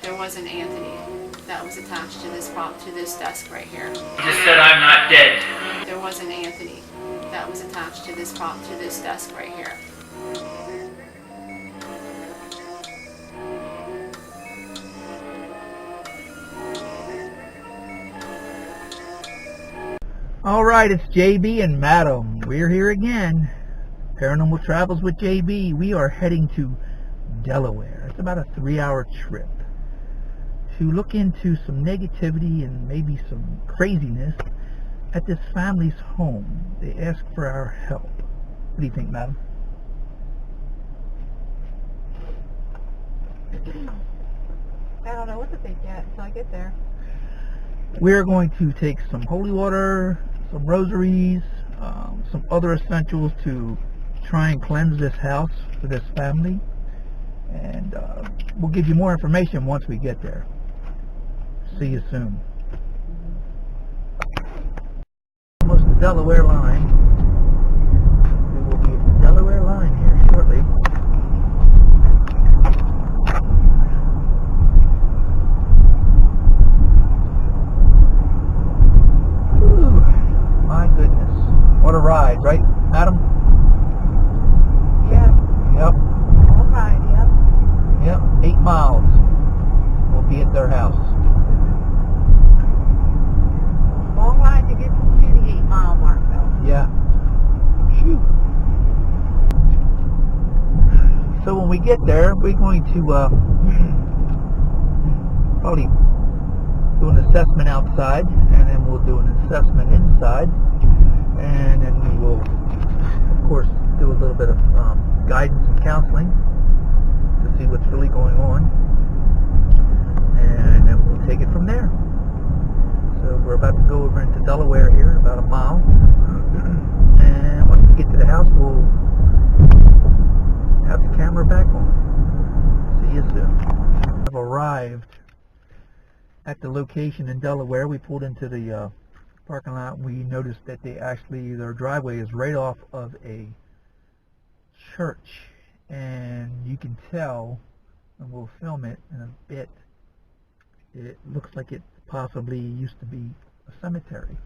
There was an Anthony that was attached to this desk right here. Just said I'm not dead. There was an Anthony that was attached to this desk right here. Alright, it's JB and Madam. We're here again. Paranormal Travels with JB. We are heading to Delaware. It's about a 3-hour trip to look into some negativity and maybe some craziness at this family's home. They asked for our help. What do you think, Madam? I don't know what to think yet until I get there. We're going to take some holy water, some rosaries, some other essentials to try and cleanse this house for this family. And we'll give you more information once we get there. See you soon. Almost the Delaware line. We will be at the Delaware line here shortly. Whew, my goodness. What a ride, right, Adam? Yeah. Yep. All right, yep. Yep, 8 miles. We'll be at their house. Long ride to get to the 8-mile mark, though. Yeah. Shoot. So when we get there, we're going to probably do an assessment outside, and then we'll do an assessment inside, and then we will, of course, do a little bit of guidance and counseling to see what's really going on, and then we'll take it from there. So we're about to go over into Delaware here, about a mile, and once we get to the house, we'll have the camera back on. See you soon. I've arrived at the location in Delaware. We pulled into the parking lot. We noticed that their driveway is right off of a church, and you can tell, and we'll film it in a bit, it looks like it possibly used to be a cemetery.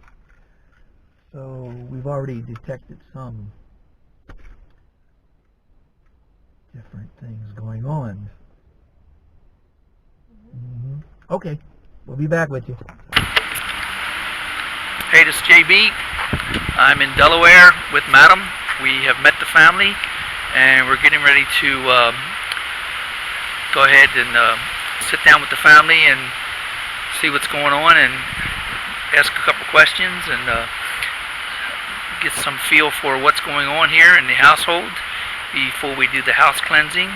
So we've already detected some different things going on. Okay, we'll be back with you. Hey, this is JB. I'm in Delaware with Madam. We have met the family, and we're getting ready to go ahead and sit down with the family and see what's going on and ask a couple questions and get some feel for what's going on here in the household before we do the house cleansing.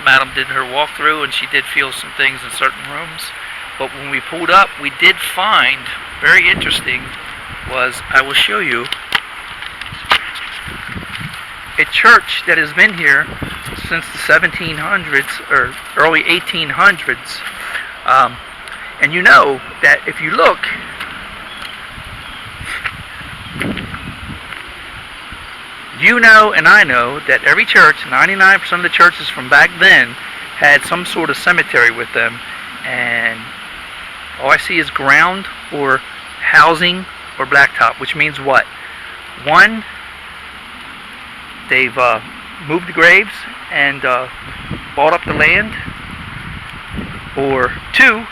Madam did her walkthrough and she did feel some things in certain rooms, but when we pulled up, we did find, very interesting, was, I will show you, a church that has been here since the 1700s or early 1800s. And you know that if you look, you know and I know that every church, 99% of the churches from back then, had some sort of cemetery with them, and all I see is ground or housing or blacktop, which means what? One, they've moved the graves and bought up the land, or two,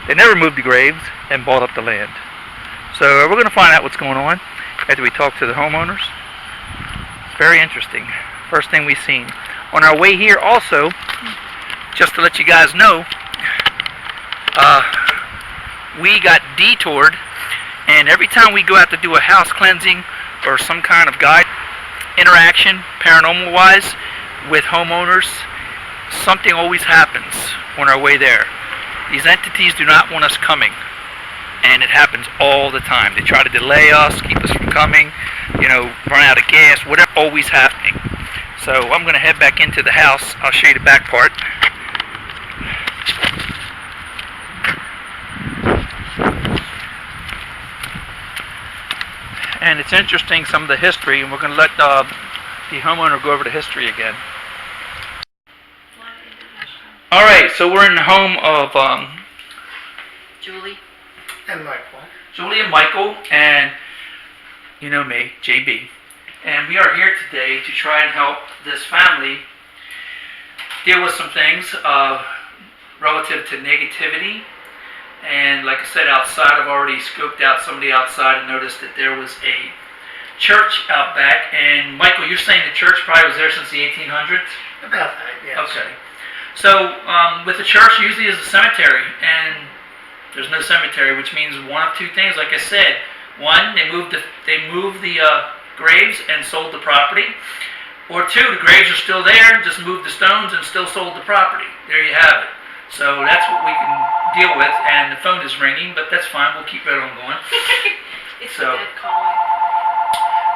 they never moved the graves and bought up the land. So we're going to find out what's going on after we talk to the homeowners. Very interesting. First thing we've seen. On our way here also, just to let you guys know, we got detoured, and every time we go out to do a house cleansing or some kind of guide interaction, paranormal wise, with homeowners, something always happens on our way there. These entities do not want us coming, and it happens all the time. They try to delay us, keep us from coming, run out of gas, whatever, always happening. So I'm going to head back into the house. I'll show you the back part. And it's interesting, some of the history, and we're going to let the homeowner go over the history again. All right, so we're in the home of Julie? And Michael. Julie and Michael, and you know me, JB. And we are here today to try and help this family deal with some things relative to negativity. And like I said, outside, I've already scoped out somebody outside and noticed that there was a church out back. And Michael, you're saying the church probably was there since the 1800s? About that, yes. Okay. So with the church, usually is a cemetery, and there's no cemetery, which means one of two things. Like I said, one, they moved the graves and sold the property, or two, the graves are still there, just moved the stones and still sold the property. There you have it. So that's what we can deal with, and the phone is ringing, but that's fine. We'll keep right on going. It's So- the dead calling.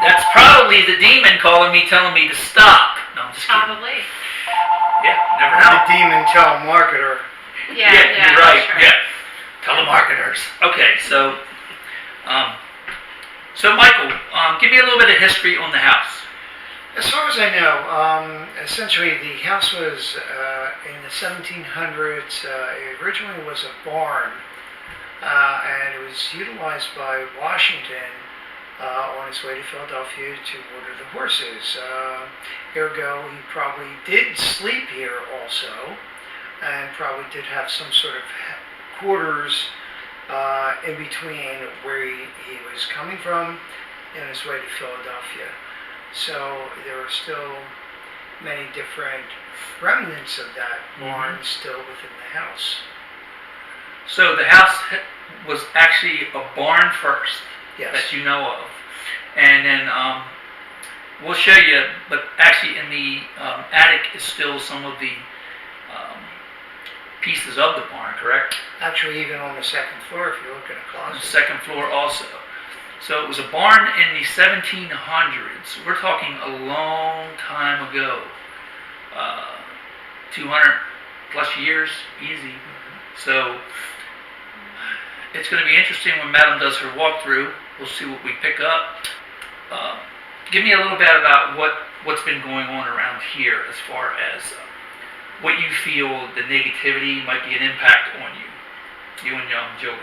That's probably the demon calling me, telling me to stop. No, I'm just kidding. Probably. Yeah, never know. The demon telemarketer. Yeah, you're right. that's Yeah, telemarketers. Okay, so Michael, give me a little bit of history on the house. As far as I know, essentially the house was in the 1700s. It originally was a barn, and it was utilized by Washington on his way to Philadelphia to water the horses. Ergo, he probably did sleep here also, and probably did have some sort of quarters in between where he was coming from and his way to Philadelphia. So there are still many different remnants of that barn still within the house. So the house was actually a barn first, Yes. that you know of, and then we'll show you. But actually, in the attic is still some of the pieces of the barn, correct? Actually, even on the second floor, if you look in a On the closet. second floor also. So it was a barn in the 1700s. We're talking a long time ago. 200 plus years, easy. So it's going to be interesting when Madam does her walkthrough. We'll see what we pick up. Give me a little bit about what's been going on around here as far as what you feel the negativity might be an impact on you and Jolie.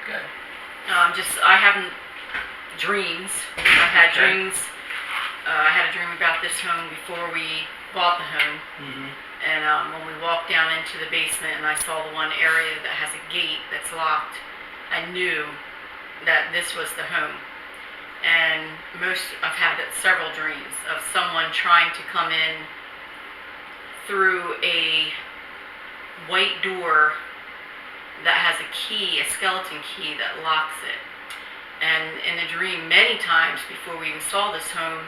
Okay. I have dreams. I had Okay. dreams. I had a dream about this home before we bought the home. Mm-hmm. And when we walked down into the basement and I saw the one area that has a gate that's locked, I knew that this was the home. And I've had several dreams of someone trying to come in through a white door that has a key, a skeleton key that locks it. And in the dream, many times before we even saw this home,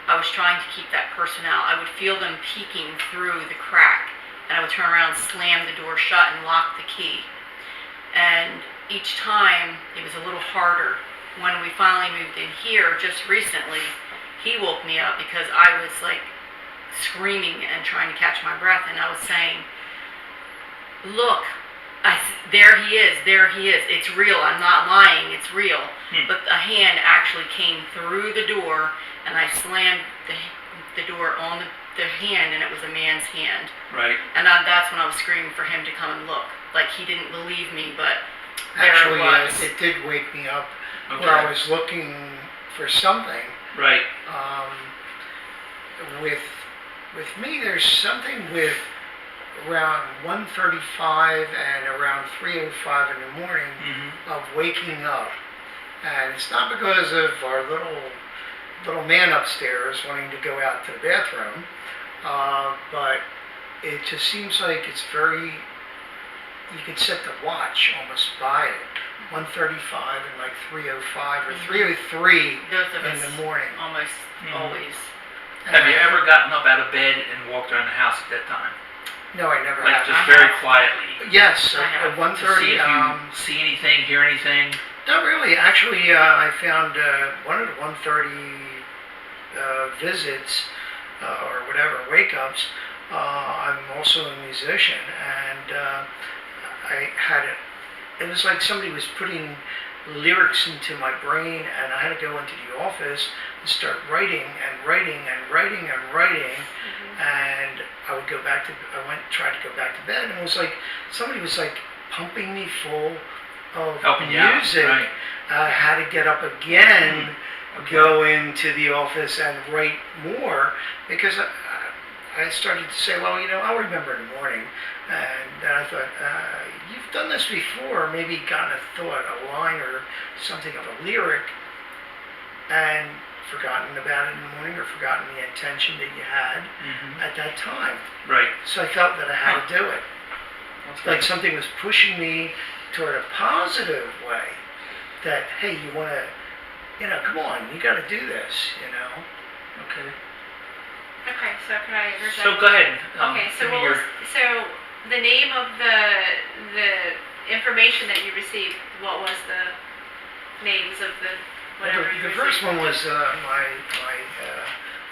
I was trying to keep that person out. I would feel them peeking through the crack, and I would turn around, slam the door shut, and lock the key. And each time, it was a little harder. When we finally moved in here, just recently, he woke me up because I was like screaming and trying to catch my breath, and I was saying, "Look, there he is, it's real, I'm not lying, it's real." But a hand actually came through the door, and I slammed the door on the hand, and it was a man's hand. Right. And that's when I was screaming for him to come and look. Like, he didn't believe me, but there Actually, it was. it did wake me up Okay. where I was looking for something. Right. With me, there's something with around 1:35 and around 3:05 in the morning Mm-hmm. of waking up, and it's not because of our little man upstairs wanting to go out to the bathroom, but it just seems like it's very. You could set the watch almost by it. 1:35 and like 3:05 or 3:03 Both of in us the morning. almost always. Have you ever gotten up out of bed and walked around the house at that time? No, I never Like have. just very quietly? Yes, I have. at 1:30. To see if you see anything, hear anything? Not really. Actually, I found one of the 1:30 visits or whatever wake-ups. I'm also a musician, and I had it. It was like somebody was putting lyrics into my brain, and I had to go into the office and start writing and writing and writing and writing. and I tried to go back to bed, and it was like somebody was like pumping me full of Helping you out, music. right. I had to get up again, go into the office and write more, because I started to say, well, I'll remember in the morning. And then I thought, you've done this before, maybe gotten a thought, a line or something of a lyric, and forgotten about it in the morning, or forgotten the intention that you had at that time. Right. So I felt that I had to do it. Like something was pushing me toward a positive way. That, hey, you want to, come on, you got to do this, Okay. Okay, so can I interject? So go ahead. Okay, so give me so the name of the information that you received, what was the names of the whatever you The received? first one was my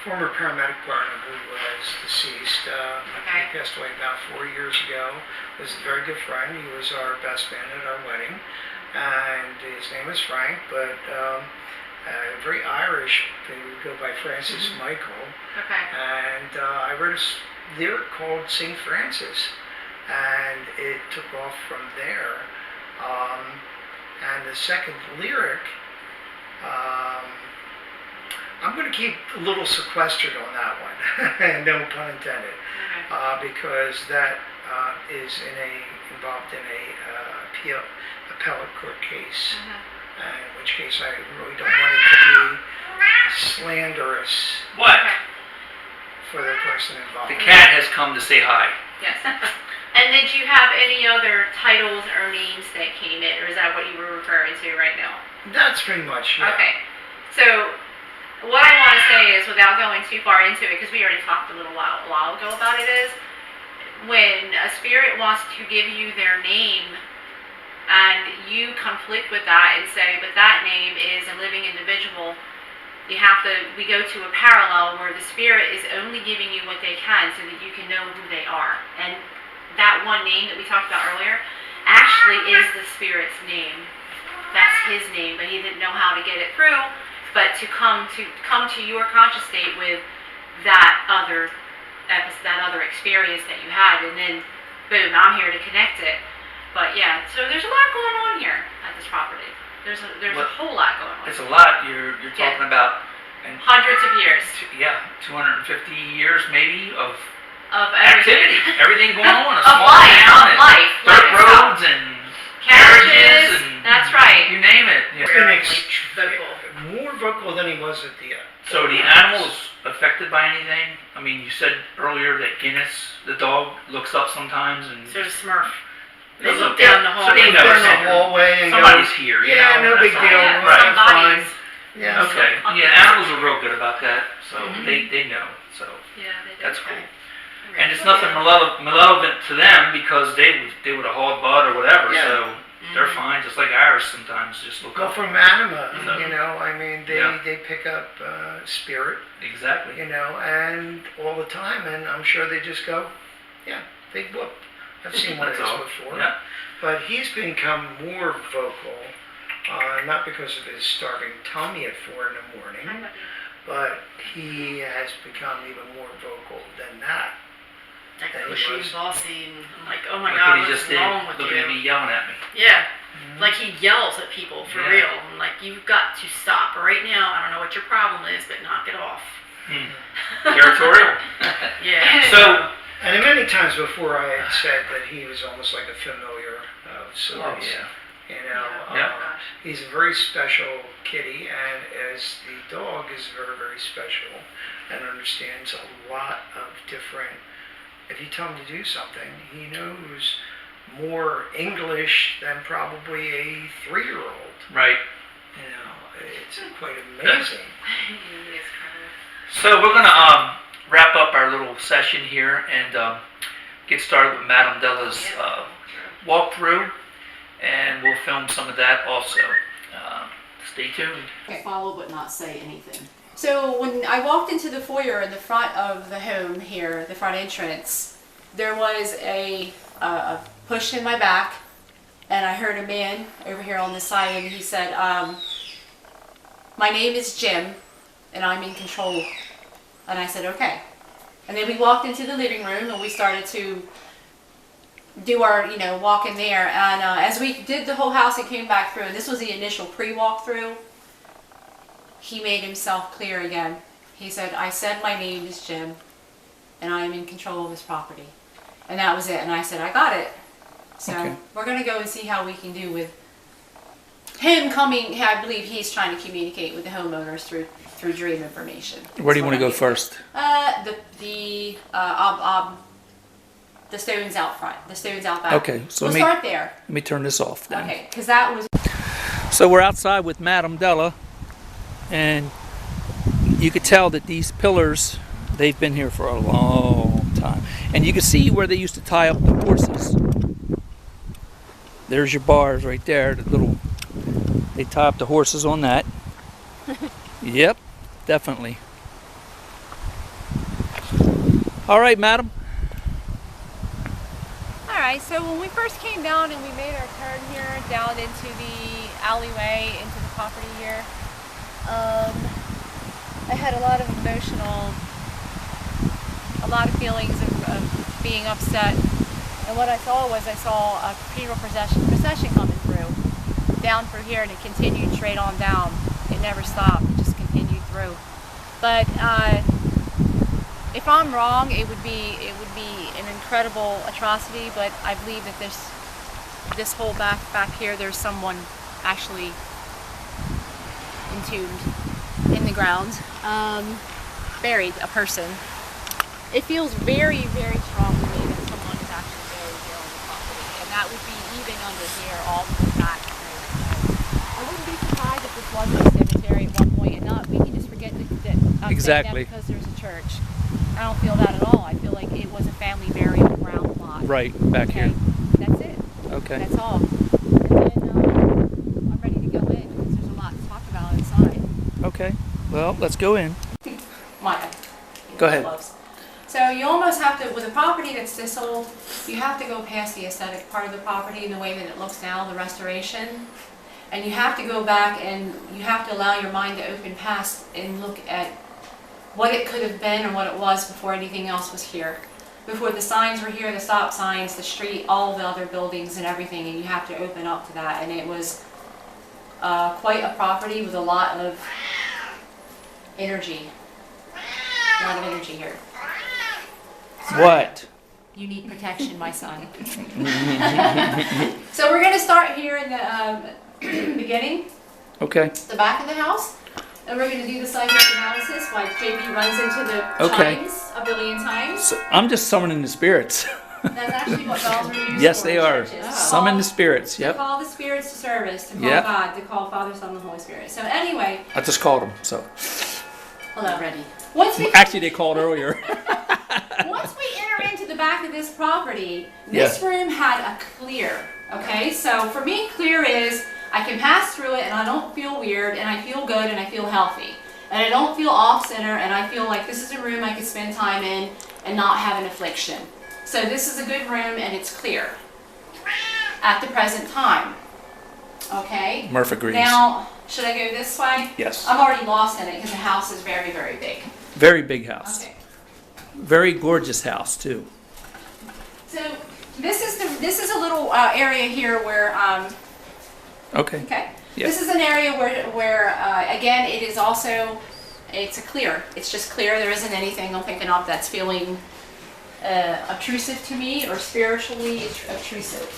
former paramedic partner who was deceased. He passed away about 4 years ago. Was a very good friend. He was our best man at our wedding. And his name was Frank, but very Irish. They would go by Francis Michael. Okay. And I wrote a lyric called St. Francis, and it took off from there. And the second lyric, I'm going to keep a little sequestered on that one, no pun intended, because that is involved in a appellate court case, in which case I really don't want it to be slanderous What? for the person involved. The cat has come to say hi. Yes. And did you have any other titles or names that came in, or is that what you were referring to right now? That's pretty much, yeah. Okay. So what I want to say is, without going too far into it, because we already talked a while ago about it, is when a spirit wants to give you their name and you conflict with that and say, but that name is a living individual, we go to a parallel where the spirit is only giving you what they can so that you can know who they are. And that one name that we talked about earlier actually is the spirit's name. That's his name, but he didn't know how to get it through. But to come to your conscious state with that other experience that you had, and then boom, I'm here to connect it. But yeah, so there's a lot going on here at this property. There's a whole lot going on. It's a lot. You're talking about. And Hundreds of years. Yeah, 250 years maybe of everything. Everything going on. A Of small life, town, of life, dirt life roads and Carriages. and That's right. You name it. It's Yeah. been more vocal than he was at the end. So the animals affected by anything? I mean, you said earlier that Guinness, the dog, looks up sometimes and. So does Smurf. They So look down the so hallway. they know Down the something. hallway and Somebody's goes, here. You yeah, know? no big That's deal. all. Yeah, Right. somebody's. Yeah. Okay. Yeah, animals are real good about that. So they know. So Yeah, they do. that's cool. And it's nothing malevolent to them because they would have hauled butt or whatever. Yeah. So they're fine, just like ours sometimes. Just look Well, up. from anima, Mhm. I mean, Yeah. they pick up spirit, Exactly. and all the time, and I'm sure they just go, yeah, big whoop. I've seen one of That's these all. before. Yeah. But he's become more vocal, not because of his starving tummy at 4 in the morning, but he has become even more vocal than that. Like That he pushy was. and bossy, and I'm like, oh my Like god, what he what's just did, wrong with looking you? at me, yelling at me. Yeah, like he yells at people for Yeah. real. I'm like, you've got to stop right now. I don't know what your problem is, but knock it off. Territorial. Yeah. So, And many times before I had said that he was almost like a familiar of oh sorts. yeah. Yeah. He's a very special kitty, and as the dog is very, very special and understands a lot of different. If you tell him to do something, he knows more English than probably a 3-year-old. Right. It's quite amazing. He is kind So we're gonna wrap up our little session here and get started with Madame Della's walkthrough, and we'll film some of that also. Stay tuned. follow but not say anything. So when I walked into the foyer in the front of the home here, the front entrance, there was a push in my back, and I heard a man over here on the side, and he said, my name is Jim, and I'm in control. And I said, okay. And then we walked into the living room and we started to do our, walk in there. And as we did the whole house and came back through, and this was the initial pre-walkthrough, he made himself clear again. He said, I said my name is Jim, and I am in control of this property. And that was it. And I said, I got it. So Okay. we're going to go and see how we can do with him coming. I believe he's trying to communicate with the homeowners through dream information. Where do you want to go That's first? The stones out front, the stones out back. Okay, so we'll let me start there. let me turn this off then. Okay, because that was. So we're outside with Madam Della, and you could tell that these pillars, they've been here for a long time. And you can see where they used to tie up the horses. There's your bars right there, they tie up the horses on that. Yep, definitely. All right, madam. Alright, so when we first came down and we made our turn here down into the alleyway, into the property here, I had a lot of feelings of being upset. And what I saw was a funeral procession coming through, down through here, and it continued straight on down. It never stopped, it just continued through. But if I'm wrong, it would be an incredible atrocity, but I believe that this whole back here, there's someone actually entombed in the ground, buried, a person. It feels very, very strong to me that someone is actually buried here on the property, and that would be even under here, all the way back. I wouldn't be surprised if this wasn't a cemetery at one point, and not we can just forget that I'm Exactly. saying that because there's a church. I don't feel that at all. I feel like it was a family burial ground lot. Right, back Okay, here. that's it. Okay. That's all. And then I'm ready to go in because there's a lot to talk about inside. Okay. Well, let's go in. Micah. Go ahead. So you almost have to, with a property that's this old, you have to go past the aesthetic part of the property and the way that it looks now, the restoration. And you have to go back and you have to allow your mind to open past and look at what it could have been and what it was before anything else was here. Before the signs were here, the stop signs, the street, all the other buildings and everything, and you have to open up to that. And it was quite a property with a lot of energy. A lot of energy here. What? You need protection, my son. So we're going to start here in the beginning, Okay. the back of the house, and we're going to do the psychic analysis while JB runs into the Okay. chimes a billion times. So I'm just summoning the spirits. That's actually what bells are used Yes, for they in are. churches. To Summon call- the spirits. To Yep. call the spirits to service, to call Yep. God, to call Father, Son, and Holy Spirit. So anyway, I just called them. So hello, ready. Once we actually, they called earlier. Once we enter into the back of this property, this room had a clear, okay? So for me, clear is I can pass through it and I don't feel weird and I feel good and I feel healthy. And I don't feel off-center and I feel like this is a room I could spend time in and not have an affliction. So this is a good room and it's clear at the present time, okay? Murph agrees. Now, should I go this way? Yes. I'm already lost in it because the house is very, very big. Very big house. Okay. Very gorgeous house too. So this is a little area here where Okay. okay. Yeah. This is an area where again it is also it's a clear. It's just clear. There isn't anything I'm picking up that's feeling obtrusive to me or spiritually obtrusive.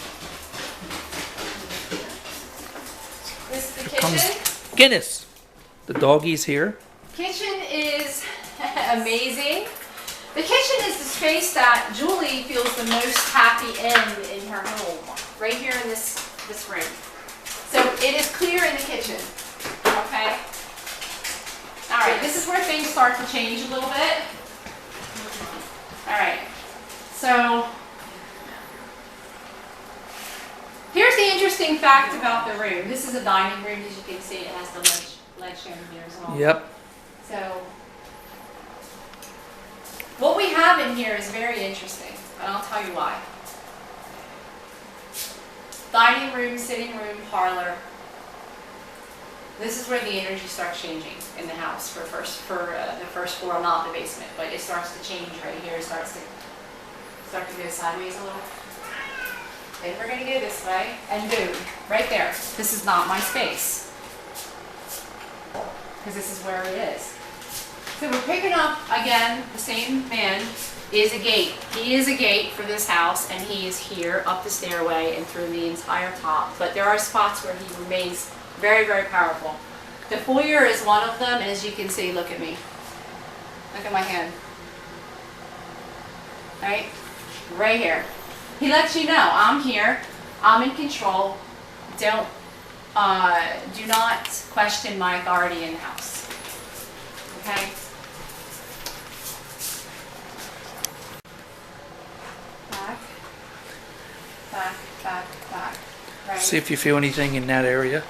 This is the kitchen. Guinness. The doggy's here. Kitchen is amazing. The kitchen is the space that Julie feels the most happy in her home, right here in this room. So it is clear in the kitchen, okay? All right, this is where things start to change a little bit. All right, so here's the interesting fact about the room. This is a dining room, as you can see, it has the ledge chandeliers and all. Yep. So what we have in here is very interesting, and I'll tell you why. Dining room, sitting room, parlor. This is where the energy starts changing in the house for the first floor, not the basement, but it starts to change right here. It starts to go sideways a little. Then we're gonna go this way, and boom, right there. This is not my space, because this is where it is. So we're picking up again. The same man is a gate. He is a gate for this house, and he is here up the stairway and through the entire top. But there are spots where he remains very, very powerful. The foyer is one of them, and as you can see, look at me. Look at my hand. Right here. He lets you know, I'm here, I'm in control. Do not question my authority in the house. Okay? Back. Right. See if you feel anything in that area.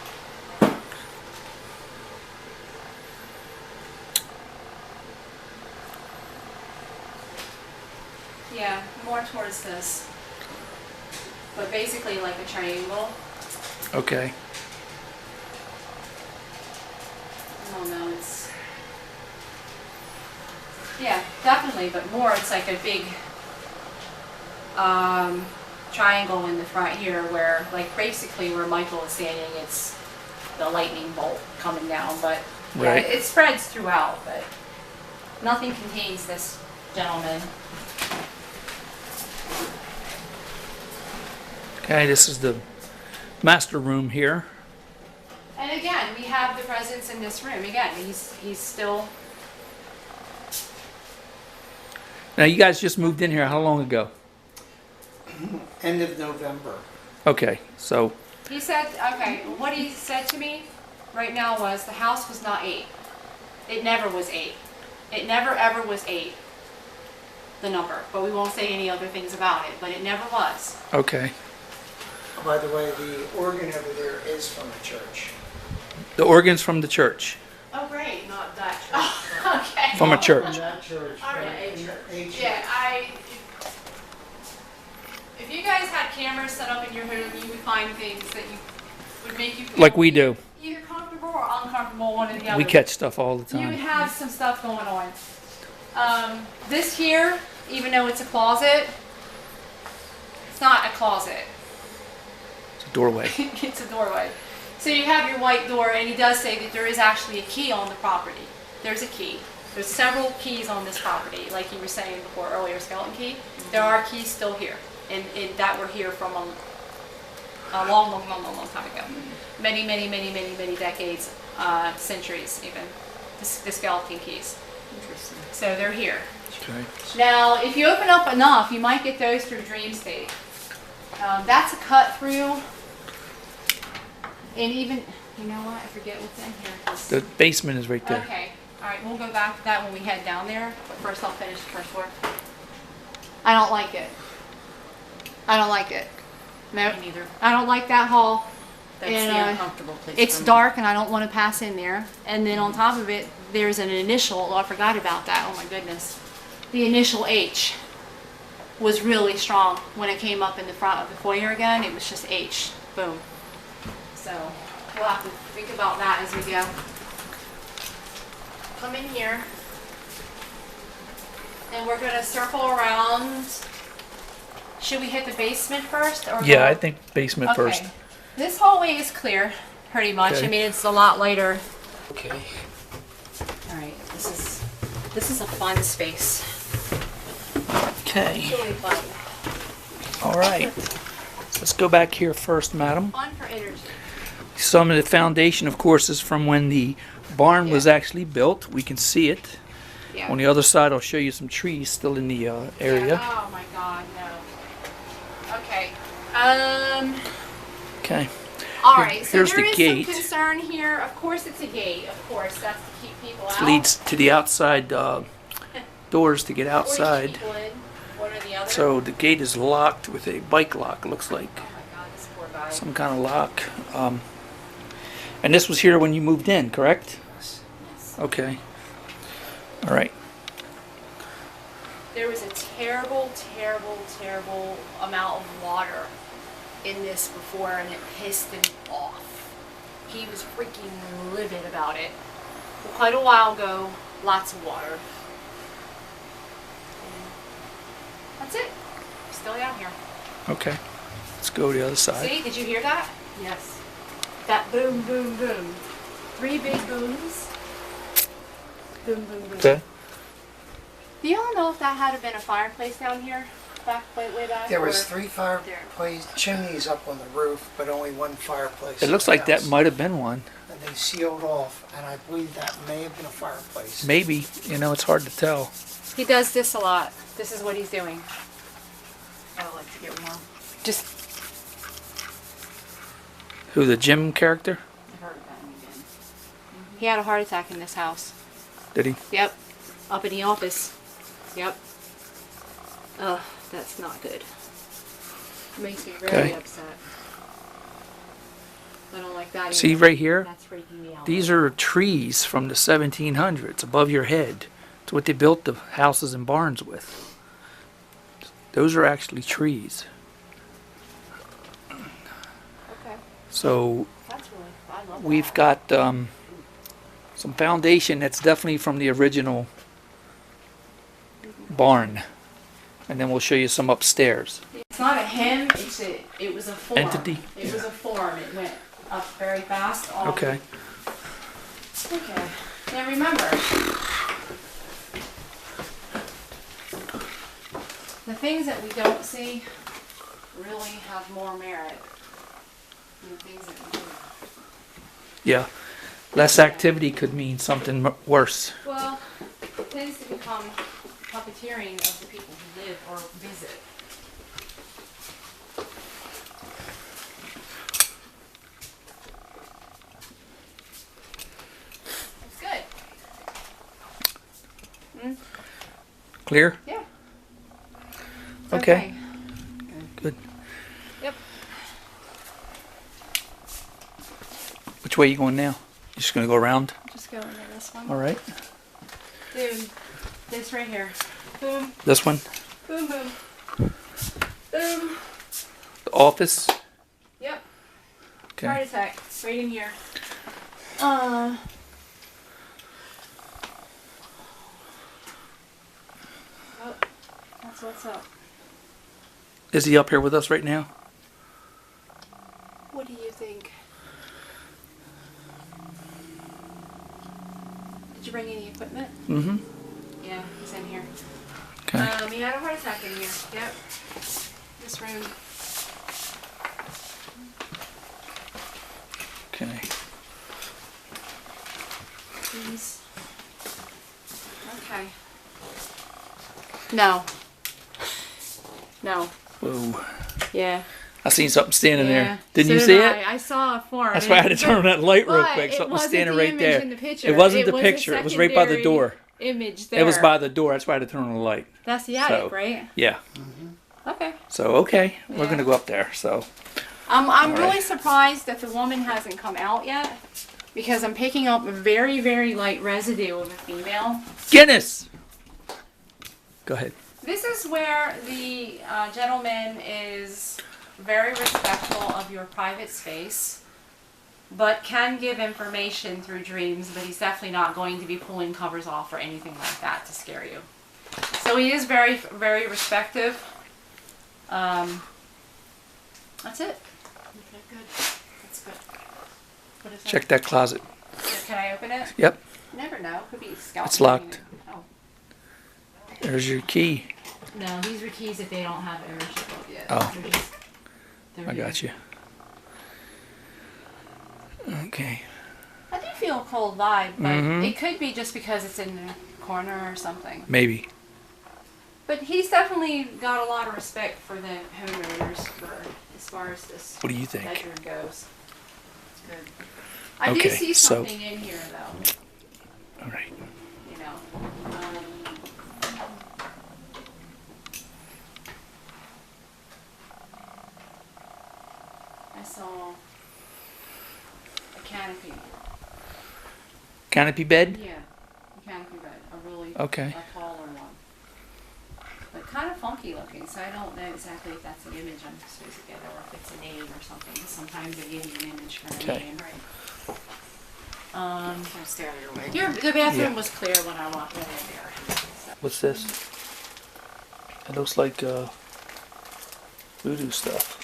Yeah, more towards this. But basically like a triangle. Okay. I don't know, it's... Yeah, definitely, but more it's like a big triangle in the front here where, like basically where Michael is standing, it's the lightning bolt coming down, but yeah, Right. it spreads throughout, but nothing contains this gentleman. Okay, this is the master room here. And again, we have the presence in this room. Again, he's still... Now, you guys just moved in here how long ago? End of November. Okay, so, He said, okay, what he said to me right now was the house was not 8. It never was 8. It never ever was 8, the number. But we won't say any other things about it, but it never was. okay. By the way, the organ over there is from the church. The organ's from the church. Oh, great. Not that church. Okay. From a church. That church. All right. Ancient. Yeah, if you guys had cameras set up in your home, you would find things that you would make you feel Like we do. either comfortable or uncomfortable, one or the other. We catch stuff all the You would time. have some stuff going on. This here, even though it's a closet, it's not a closet. It's a doorway. It's a doorway. So you have your white door, and he does say that there is actually a key on the property. There's a key. There's several keys on this property, like you were saying before earlier, skeleton key. There are keys still here, and that were here from a long time ago. Many decades, centuries even, the skeleton keys. Interesting. So they're here. Okay. Now, if you open up enough, you might get those through dream state. That's a cut through. And even, you know what, I forget what's in here. 'Cause- The basement is right there. Okay, all right, we'll go back to that when we head down there. But first I'll finish the first floor. I don't like it. I don't like it. No, Me neither. I don't like that hall. That's And, the uncomfortable place. It's for me. dark and I don't want to pass in there. And then on top of it, there's an initial, oh, I forgot about that, oh my goodness. The initial H was really strong when it came up in the front of the foyer again. It was just H, boom. So we'll have to think about that as we go. Come in here. And we're gonna circle around. Should we hit the basement first? Or Yeah, go- I think basement first. Okay. This hallway is clear, pretty much. Okay. I mean, it's a lot lighter. Okay. All right, this is a fun space. Okay. Really fun. All right. Let's go back here first, madam. Fun for energy. Some of the foundation, of course, is from when the barn was actually built. We can see it. Yeah. On the other side, I'll show you some trees still in the area. Yeah. Oh my God, no. Okay. Okay. All right. So Here's there the is gate. some concern here. Of course, it's a gate. Of course, that's to keep people This out. leads to the outside doors to get Or to keep outside. people in, one or the other. So the gate is locked with a bike lock, it looks like. Oh my God, this poor guy. Some kind of lock. And this was here when you moved in, correct? Yes. Okay. All right. There was a terrible amount of water in this before, and it pissed him off. he was freaking livid about it. Well, quite a while ago, lots of water. That's it. Still down here. Okay. Let's go to the other side. See, did you hear that? Yes. That boom, boom, boom. 3 big booms. Boom, boom, boom. Okay. Do y'all know if that had been a fireplace down here? Way back? There was or- 3 fireplace chimneys up on the roof, but only 1 fireplace. It looks in the like that house. might have been one. And they sealed off, and I believe that may have been a fireplace. Maybe. You know, it's hard to tell. He does this a lot. This is what he's doing. I would like to get warm. Just Who, the Jim character? he had a heart attack in this house. Did he? Yep. Up in the office. Yep. Ugh, that's not good. Makes me very Okay. upset. I don't like that See either. right here? That's freaking me out. These are trees from the 1700s above your head. It's what they built the houses and barns with. Those are actually trees. Okay. So That's really, I love we've that. got some foundation that's definitely from the original barn. And then we'll show you some upstairs. It's not a hymn, it was a form. Entity? It was a form. It went up very fast on. Okay. Okay. Now remember, the things that we don't see really have more merit than the things that we do. Yeah. Less activity could mean something worse. Well, it tends to become puppeteering of the people who live or visit. It's good. Clear? Yeah. It's Okay. Good. Yep. Which way are you going now? You're just going to go around? Just go into this one. All right. Dude, this right here. Boom, This one? boom, boom. Boom. The office? Yep. Okay. Heart attack. Right in here. Oh, that's what's up. Is he up here with us right now? What do you think? Did you bring any equipment? Mm-hmm. Yeah, he's in here. Okay. He had a heart attack in here. Yep. This room. Okay. Please. Okay. No. No. Whoa. Yeah. I seen something standing Yeah. there. Didn't So you did see I. it? I saw a form. That's why I had to turn on that light real But quick. it Something was wasn't standing the right image there. in the picture. It wasn't the was a picture. It was right by the secondary door. Image there. It was by the door. That's why I had to turn on the light. That's the attic, So, right? Yeah. Okay. So, okay. We're Yeah. going to go up there. So, I'm All really right. surprised that the woman hasn't come out yet because I'm picking up a very, very light residue of a female. Guinness! Go ahead. This is where the gentleman is very respectful of your private space, but can give information through dreams, but he's definitely not going to be pulling covers off or anything like that to scare you. So he is very, very respective. That's it. Okay, good. That's good. What is that? Check that closet. Can I open it? Yep. You never know. Could be scalp. It's locked. Oh. There's your key. No, these are keys if they don't have ownership of yet. Oh. They're I here. got you. Okay. I do feel a cold vibe, but Mhm. it could be just because it's in the corner or something. Maybe. But he's definitely got a lot of respect for the homeowners for as far as this What do you think? bedroom goes. It's good. I do Okay, see so- something in here though. All right. You know. I saw a canopy. Canopy bed? Yeah, a canopy bed. A really Okay. a taller one. But kind of funky looking, so I don't know exactly if that's an image I'm supposed to get or if it's a name or something. 'Cause sometimes they give you an image for a Okay. name. Right. Stay out of your way. The bathroom Yeah. was clear when I went in there. What's this? It looks like voodoo stuff.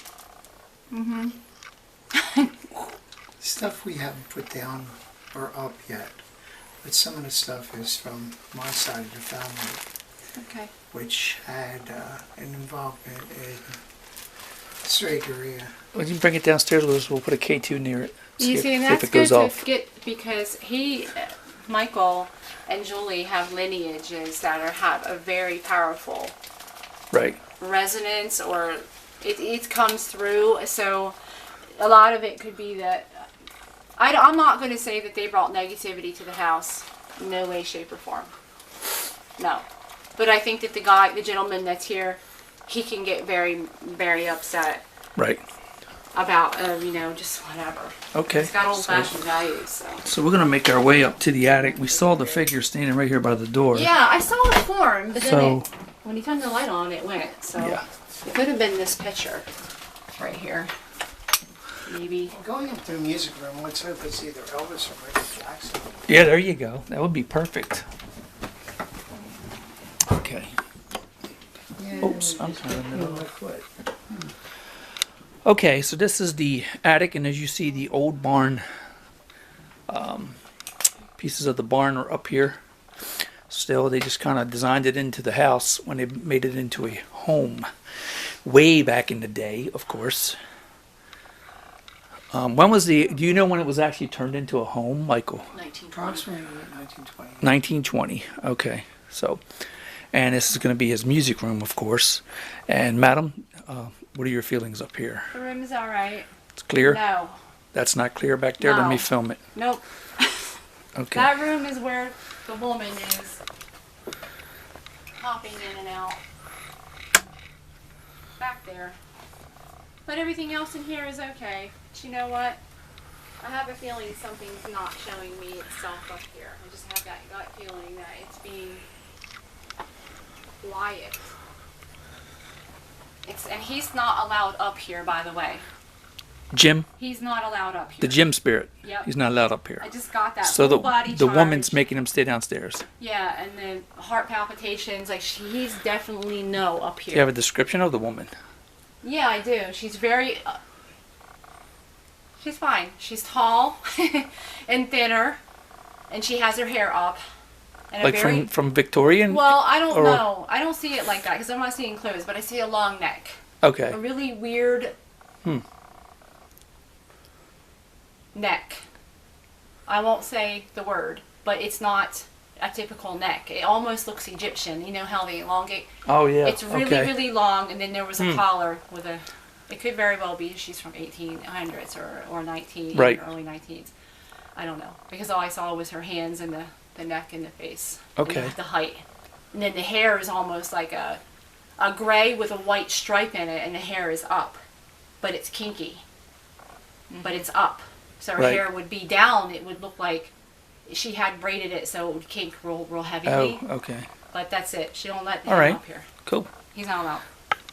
Stuff we haven't put down or up yet, but some of the stuff is from my side of the family, Okay. which had an involvement in Strageria. When you bring it downstairs with us, we'll put a K2 near it. You see, and that's good to get because Michael and Julie have lineages that have a very powerful Right. resonance, or it comes through. So a lot of it could be that I'm not going to say that they brought negativity to the house, no way, shape, or form. No, but I think that the gentleman that's here, he can get very, very upset Right. about just whatever. Okay. It's got old-fashioned values. So we're gonna make our way up to the attic. We saw the figure standing right here by the door. Yeah, I saw it form, but then So when he turned the light on, it went. So yeah. it could have been this picture right here, maybe. Going up to the music room, let's hope it's either Elvis or Michael Jackson. Yeah, there you go. That would be perfect. Okay. Oops, I'm trying to middle of my foot. Okay, so this is the attic, and as you see, the old barn pieces of the barn are up here. Still, they just kind of designed it into the house when they made it into a home. Way back in the day, of course. When was do you know when it was actually turned into a home, Michael? 1920. Approximately 1920. 1920. Okay, so, and this is going to be his music room, of course. And madam, what are your feelings up here? The room is all right. It's clear? No. That's not clear back there? Let No. me film it. Nope. Okay. That room is where the woman is hopping in and out. Back there. But everything else in here is okay. But you know what? I have a feeling something's not showing me itself up here. I just have that gut feeling that it's being quiet. And he's not allowed up here, by the way. Jim, He's not allowed up here. the Jim spirit. Yep. He's not allowed up here. I just got that So full body the woman's charge. making him stay downstairs. Yeah, and then heart palpitations. Like he's definitely no up Do here. you have a description of the woman? Yeah, I do. She's very. She's fine. She's tall and thinner, and she has her hair up. And Like a very, from Victorian? Well, I don't or- know. I don't see it like that because I'm not seeing clothes, but I see a long neck. Okay. A really weird neck. I won't say the word, but it's not a typical neck. It almost looks Egyptian. You know how they elongate? Oh yeah. It's really, okay. really long, and then there was a collar with a. It could very well be she's from 1800s or 19, Right. early 19s. I don't know because all I saw was her hands and the neck and the face. Okay. And the height, and then the hair is almost like a gray with a white stripe in it, and the hair is up, but it's kinky. But it's up, so her Right. hair would be down. It would look like she had braided it, so it would kink real heavily. Oh, okay. But that's it. She don't let him All right. up here. Cool. He's not allowed.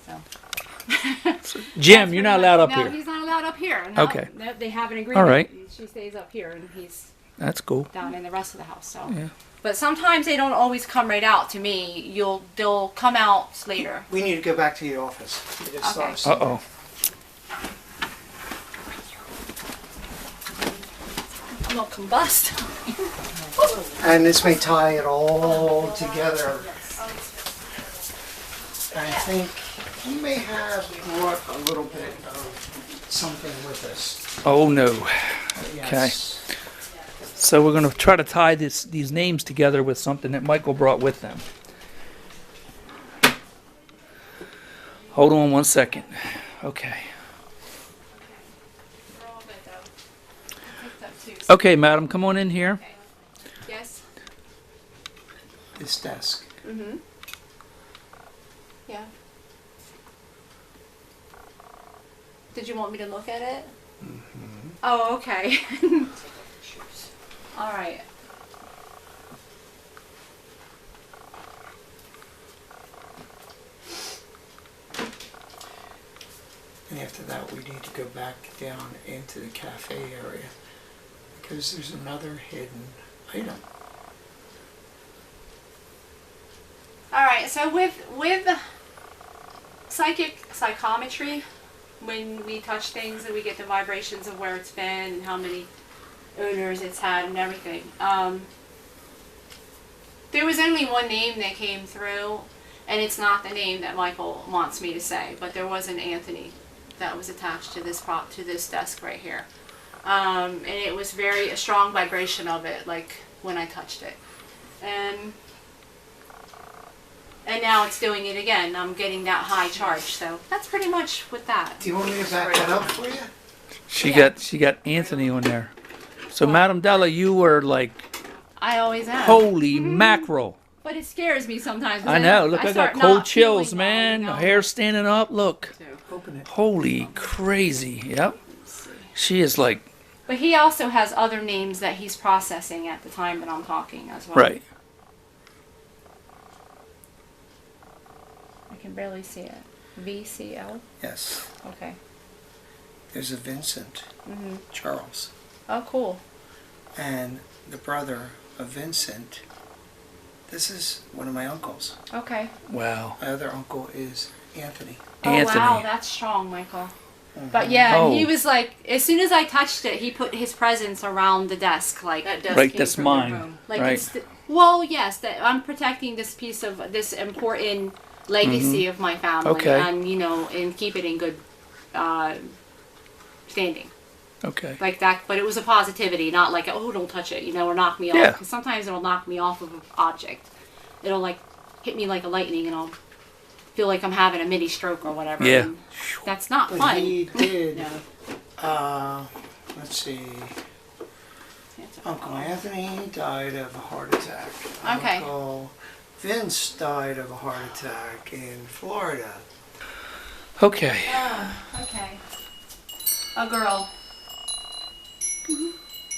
So. Jim, you're not allowed up no, here. he's not allowed up here. No, Okay. No, they have an agreement. All right. She stays up here, and he's That's cool. down in the rest of the house. So. Yeah. But sometimes they don't always come right out to me. They'll come out later. We need to go back to the office. We just Okay. saw Uh-oh. I'm gonna combust. And this may tie it all together. I think he may have brought a little bit of something with us. Oh no. Yes. So we're going to try to tie these names together with something that Michael brought with them. Hold on one second. Okay. Okay, madam, come on in here. Yes. This desk. Mm-hmm. Yeah. Did you want me to look at it? Mm-hmm. Oh, okay. All right. And after that, we need to go back down into the cafe area. The because there's another hidden item. All right, so with psychometry, when we touch things and we get the vibrations of where it's been and how many owners it's had and everything, there was only one name that came through, and it's not the name that Michael wants me to say, but there was an Anthony that was attached to this desk right here, and it was a strong vibration of it, like when I touched it, and now it's doing it again. I'm getting that high charge, so that's pretty much with that. Do you want me to back that up for you? She Yeah. got Anthony on there. So Madam Della, you were like, I always am. holy mackerel. But it scares me sometimes. 'cause I know. Look, I got start cold not chills, feeling man. well, Hair standing up. Look. Open it. Holy crazy. Yep. She is like, But he also has other names that he's processing at the time that I'm talking as well. right. I can barely see it. VCL? Yes. Okay. There's a Vincent Mm-hmm. Charles. Oh, cool. And the brother of Vincent, this is one of my uncles. Okay. Wow. My other uncle is Anthony. Oh, Anthony. wow. That's strong, Michael. But yeah, Oh. he was like, as soon as I touched it, he put his presence around the desk, like, That desk Right, came that's from your mine. home. like Right. it's well, yes, that I'm protecting this piece of this important legacy of my family, Okay. and and keep it in good standing, Okay. like that. But it was a positivity, not like don't touch it, or knock me off. Yeah. 'Cause sometimes it'll knock me off of an object. It'll like hit me like a lightning, and I'll feel like I'm having a mini stroke or whatever. Yeah. and that's not But fun. he did, No. let's see, Uncle Anthony died of a heart attack. Okay. Uncle Vince died of a heart attack in Florida. Okay. Okay. A girl.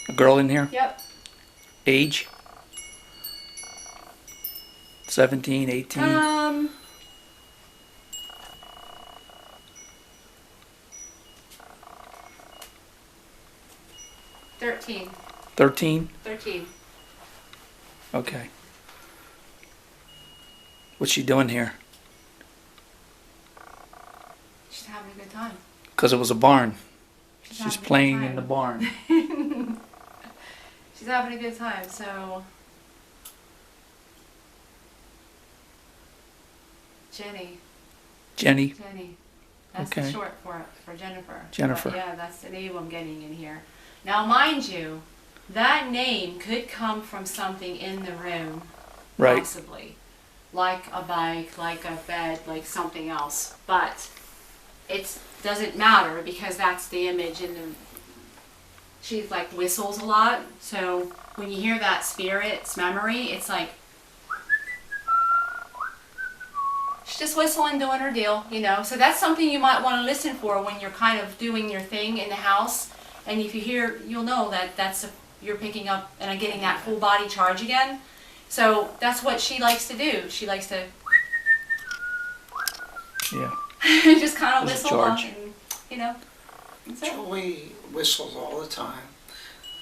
A girl in here? Yep. Age? 17, 18? 13. 13? 13. Okay. What's she doing here? She's having a good time. Because it was a barn. She's She's having a good playing time. in the barn. She's having a good time, so Jenny. Jenny? That's the Okay. short for Jennifer. Jennifer. But yeah, that's the name I'm getting in here. Now, mind you, that name could come from something in the room, Right. possibly, like a bike, like a bed, like something else. But it doesn't matter because that's the image, and she like whistles a lot. So when you hear that spirit's memory, it's like she's just whistling, doing her deal, So that's something you might want to listen for when you're kind of doing your thing in the house. And if you hear, you'll know that you're picking up and getting that full body charge again. So that's what she likes to do. She likes to Yeah. just kind of There's a whistle along, charge. and that's it. Joey whistles all the time.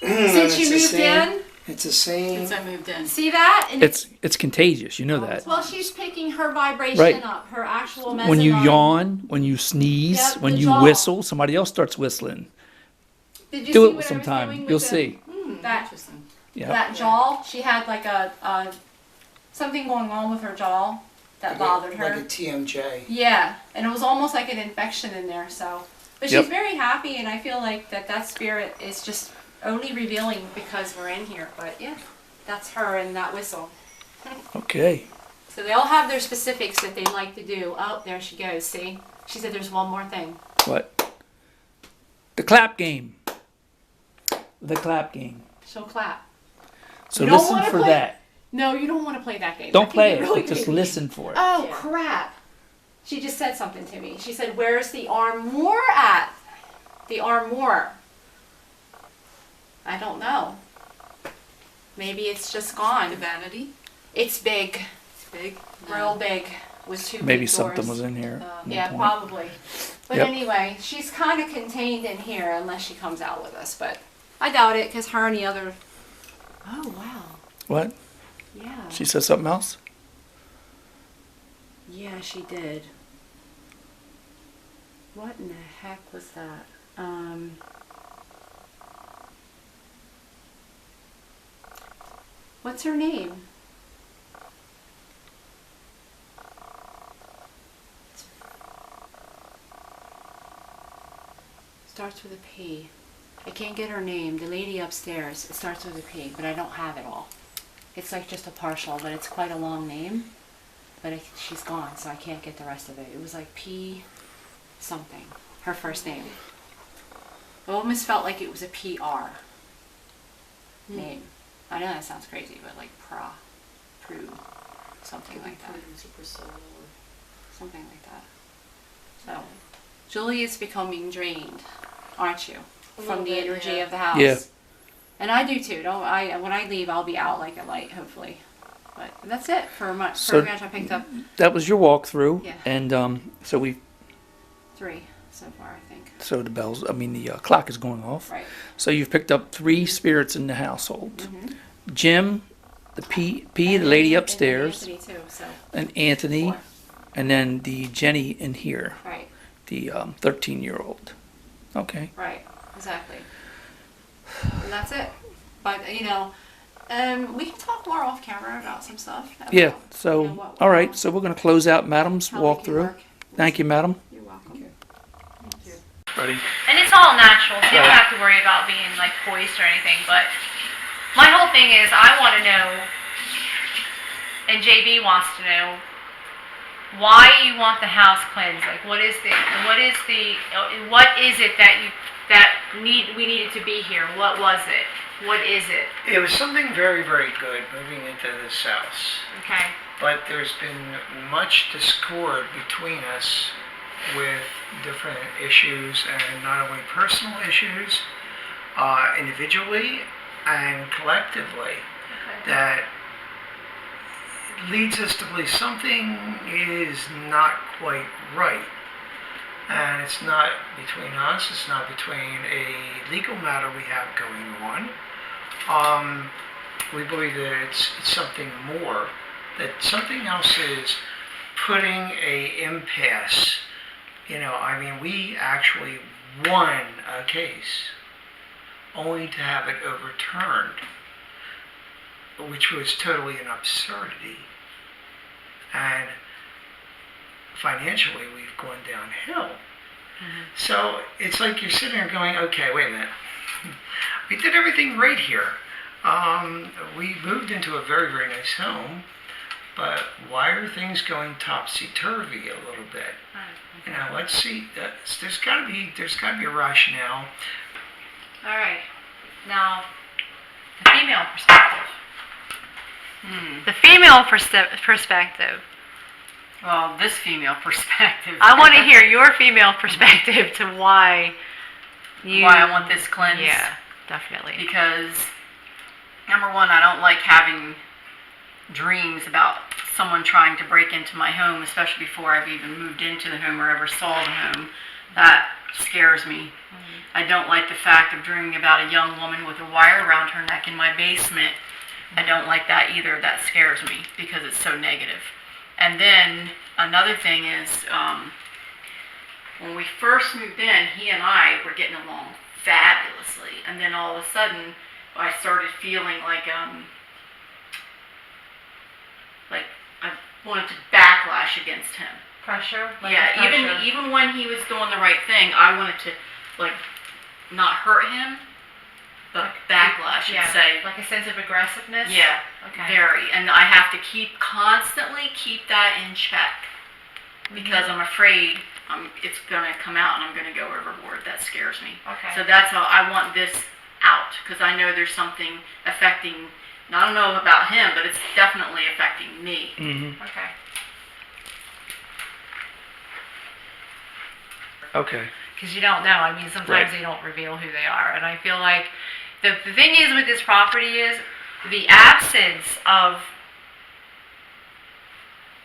Since you It's the moved same- in, It's the same. Since I moved in. see that? And It's contagious. You know that. well, she's picking her vibration Right. up, her actual mesonym. When you yawn, when you sneeze, Yep, when the you jaw. whistle, somebody else starts whistling. Did you Do see it what I sometime. was doing with You'll the- see. That Interesting. Yeah. that jaw, she had like a something going on with her jaw that bothered her. Like a TMJ. Yeah, and it was almost like an infection in there. So, but Yep. she's very happy, and I feel like that spirit is just only revealing because we're in here. But yeah, that's her and that whistle. Okay. So they all have their specifics that they like to do. Oh, there she goes. See, she said there's one more thing. What? The clap game. The clap game. She'll clap. So You don't listen wanna for play- that. No, you don't want to play that game. Don't That can play get it, really but just creepy. listen for it. Oh, Yeah. crap. She just said something to me. She said, where's the armoire at? The armoire. I don't know. Maybe it's just The gone. vanity. It's big. It's big. Real big. With two Maybe big something doors. was in here. at one Yeah, point. probably. But Yep. anyway, she's kind of contained in here unless she comes out with us. But I doubt it, because her and the other. Oh wow. What? Yeah. She said something else? Yeah, she did. What in the heck was that? What's her name? Starts with a P. I can't get her name. The lady upstairs. It starts with a P, but I don't have it all. It's like just a partial, but it's quite a long name. But she's gone, so I can't get the rest of it. It was like P something. Her first name. It almost felt like it was a PR name. I know that sounds crazy, but like Pru, something like that. Something like that. So, Julie is becoming drained, aren't you? From the energy of the house. Yeah. And I do too. When I leave, I'll be out like a light, hopefully. But that's it for my So- programs I picked up. That was your walkthrough. Yeah. And so 3 so far, I think. the clock is going off. Right. So you've picked up 3 spirits in the household. Mm-hmm. Jim, the the lady upstairs, And Anthony too, so. and Anthony, 4. and then the Jenny in here, Right. the 13-year-old. Okay. Right. Exactly. And that's it. But we can talk more off camera about some stuff. Yeah. So, what- all right. So we're going to close out Madam's how we can walkthrough. work. Thank you, Madam. You're welcome. Thank you. Ready? And it's all natural, so you don't have to worry about being like poised or anything. But my whole thing is, I want to know, and JB wants to know, why you want the house cleansed. Like, what is it that we needed to be here? What was it? What is it? It was something very, very good moving into this house. Okay. But there's been much discord between us with different issues, and not only personal issues, individually and collectively, that leads us to believe something is not quite right. And it's not between us, it's not between a legal matter we have going on. We believe that it's something more, that something else is putting a impasse. We actually won a case only to have it overturned, which was totally an absurdity. And financially, we've gone downhill. Mm-hmm. So it's like you're sitting there going, okay, wait a minute. We did everything right here. We moved into a very, very nice home, but why are things going topsy-turvy a little bit? Let's see. There's got to be a rationale. All right. Now, the female perspective. The female perspective. Well, this female perspective. I want to hear your female perspective to why I want this cleansed. Yeah, definitely. Because, number one, I don't like having dreams about someone trying to break into my home, especially before I've even moved into the home or ever saw the home. That scares me. I don't like the fact of dreaming about a young woman with a wire around her neck in my basement. I don't like that either. That scares me because it's so negative. And then another thing is, when we first moved in, he and I were getting along fabulously. And then all of a sudden, I started feeling like I wanted to backlash against him. Pressure? Even when he was doing the right thing, I wanted to, not hurt him, but backlash and say. Like a sense of aggressiveness? Yeah, Okay. very. And I have to constantly keep that in check. Because I'm afraid it's going to come out and I'm going to go overboard. That scares me. Okay. So that's how I want this out. Because I know there's something affecting, I don't know about him, but it's definitely affecting me. Mm-hmm. Okay. Okay. Because you don't know. I mean, sometimes Right. they don't reveal who they are. And I feel like the thing is with this property is the absence of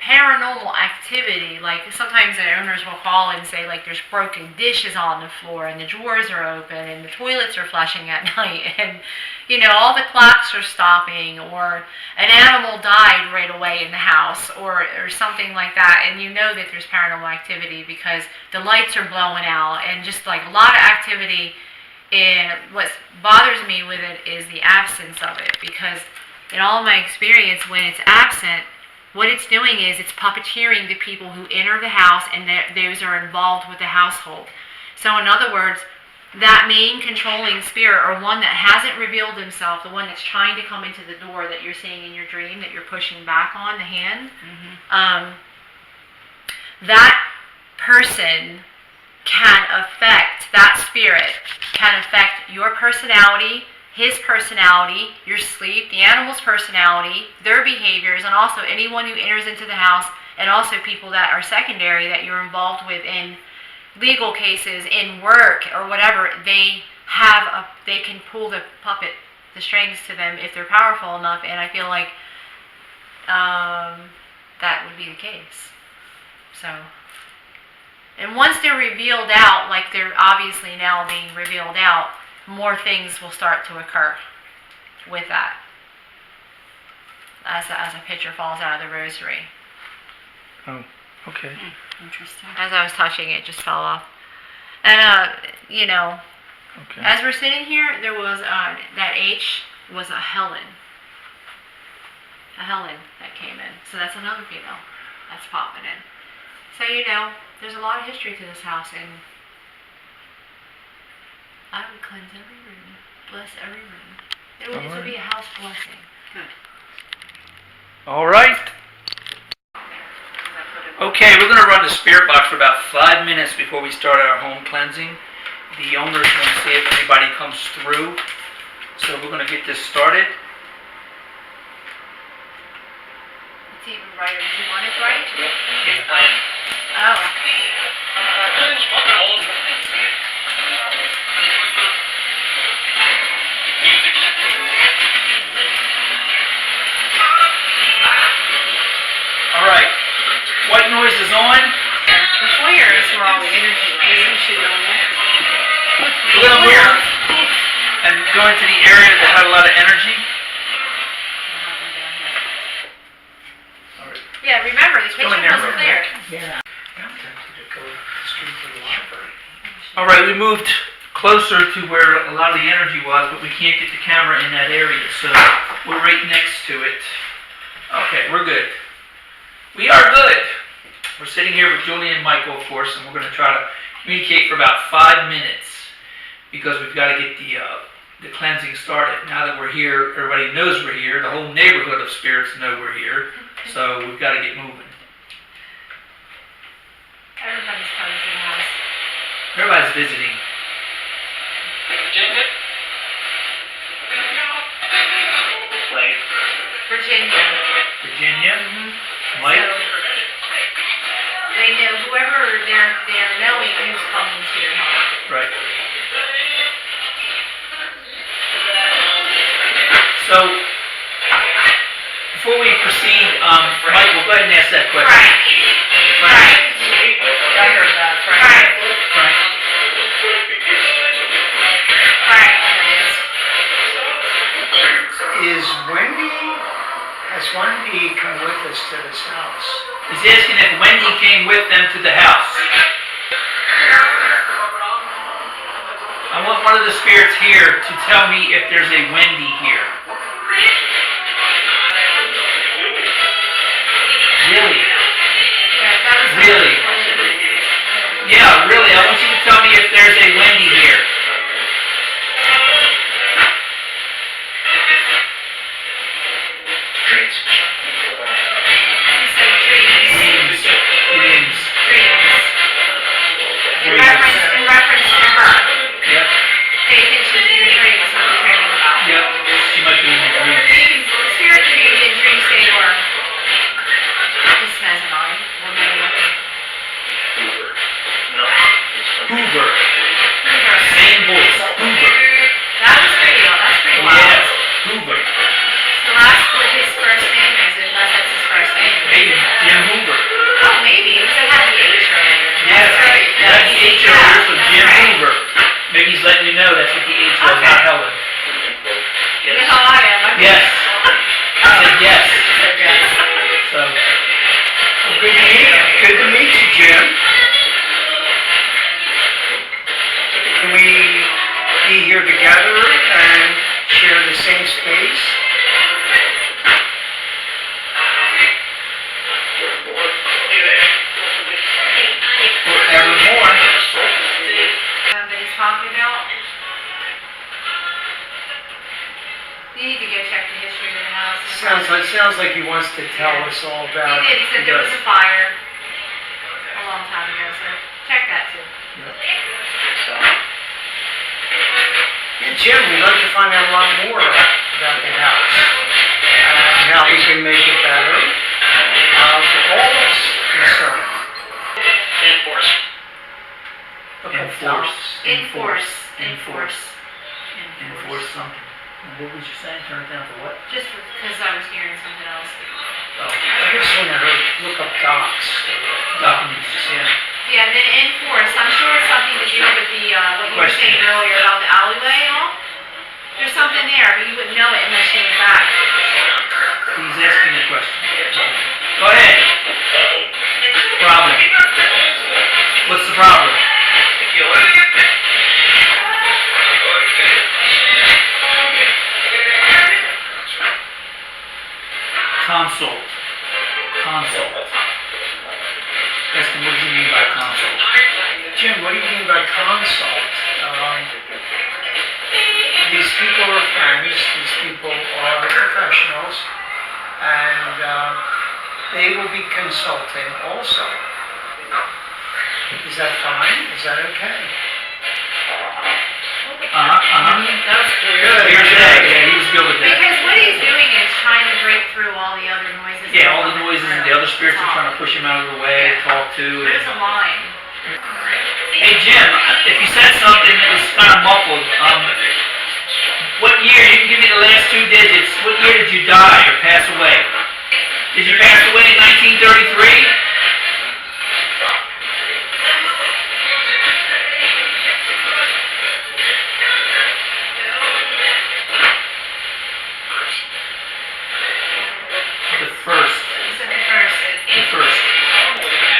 paranormal activity, like sometimes the owners will call and say like there's broken dishes on the floor and the drawers are open and the toilets are flushing at night and all the clocks are stopping, or an animal died right away in the house, or something like that, and that there's paranormal activity because the lights are blowing out and just like a lot of activity. And what bothers me with it is the absence of it, because in all my experience, when it's absent, what it's doing is it's puppeteering the people who enter the house and those are involved with the household. So in other words, that main controlling spirit, or one that hasn't revealed himself, the one that's trying to come into the door that you're seeing in your dream, that you're pushing back on the hand, that person can affect, that spirit can affect your personality, his personality, your sleep, the animal's personality, their behaviors, and also anyone who enters into the house, and also people that are secondary that you're involved with in legal cases, in work, or whatever. They can pull the strings to them if they're powerful enough, and I feel like that would be the case. So, and once they're revealed out, like they're obviously now being revealed out, more things will start to occur with that, as a picture falls out of the rosary. Oh, okay. Interesting. As I was touching it, just fell off. And Okay. as we're sitting here, there was that H was a Helen that came in. So that's another female that's popping in. So there's a lot of history to this house, and I would cleanse every room, bless every room. This will be a house blessing. Good. All right. Okay, we're going to run the spirit box for about 5 minutes before we start our home cleansing. The owner's going to see if anybody comes through. So we're going to get this started. It's even brighter. Do you want it bright? Yeah. Oh. All right. White noise is on. The foyer is where all the energy is. We're going to move and go into the area that had a lot of energy. All right. Yeah, remember, the kitchen in there wasn't real there. Yeah. I'm tempted to go straight to the library. All right, we moved closer to where a lot of the energy was, but we can't get the camera in that area, so we're right next to it. Okay, we're good. We are good. We're sitting here with Julie and Michael, of course, and we're going to try to communicate for about 5 minutes because we've got to get the cleansing started. Now that we're here, everybody knows we're here. The whole neighborhood of spirits know we're here, so we've got to get moving. Everybody's coming to the house. Everybody's visiting. Virginia. Virginia, Mike. So, they know whoever they're knowing who's coming to your home. Right. So, before we proceed, Michael, go ahead and ask that question. Frank. I heard that. Frank. Has Wendy come with us to this house? He's asking if Wendy came with them to the house. I want one of the spirits here to tell me if there's a Wendy here. Really? Really? Yeah, really. I want you to tell me if there's a Wendy here. In reference to her. Yep. Pay attention to your dreams, what you're dreaming about. Yep. She might be in the dream. The spirit can be in dream state or this has a mind. Hoover. Hoover. Same here together and share the same space. Forevermore. That he's talking about. You need to go check the history of the house. Sounds like he wants to tell us all about He did. He said it. there was a fire a long time ago, so check that too. Yeah, Jim, we'd like to find out a lot more about the house and how we can make it better for all of us concerned. Enforce something. And what was you saying? Turn it down for what? Just because I was hearing something else. Oh, I just want to look up docs. Documents. Yeah. Yeah, and then enforce. I'm sure it's something to do with the what you were Question. saying earlier about the alleyway and all. There's something there, but you wouldn't know it unless you went back. He's asking a question. Go ahead. Problem. What's the problem? Consult. Asking what do you mean by consult? Jim, what do you mean by consult? These people are friends, these people are professionals, and they will be consulting also. Is that fine? Is that okay? That was clear. Good. Here's that. Yeah, he was good with that. Because what he's doing is trying to break through all the other noises. Yeah, all the noises and the other spirits are trying to push him out of the way, talk to. There's a line. Hey Jim, if you said something that was kind of muffled, what year? You can give me the last two digits. What year did you die or pass away? Did you pass away in 1933? The first. He said the first. The first.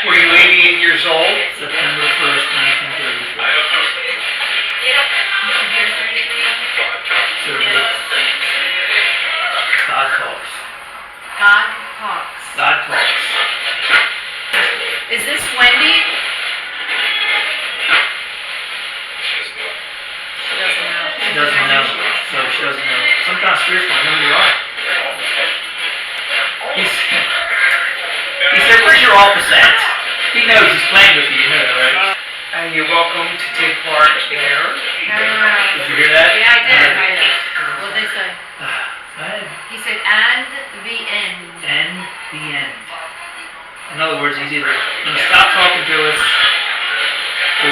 Were you 88 years old? September 1st, 1933. Survey. God talks. God talks. God talks. Is this Wendy? She doesn't know. She doesn't know. So she doesn't know. Sometimes spirits don't know who you are. He said, where's your office at? He knows he's playing with you, you know that, right? And you're welcome to take part there. Did you hear that? Yeah, I did. What did they say? Go ahead. He said, and the end. And the end. In other words, he's either going to stop talking to us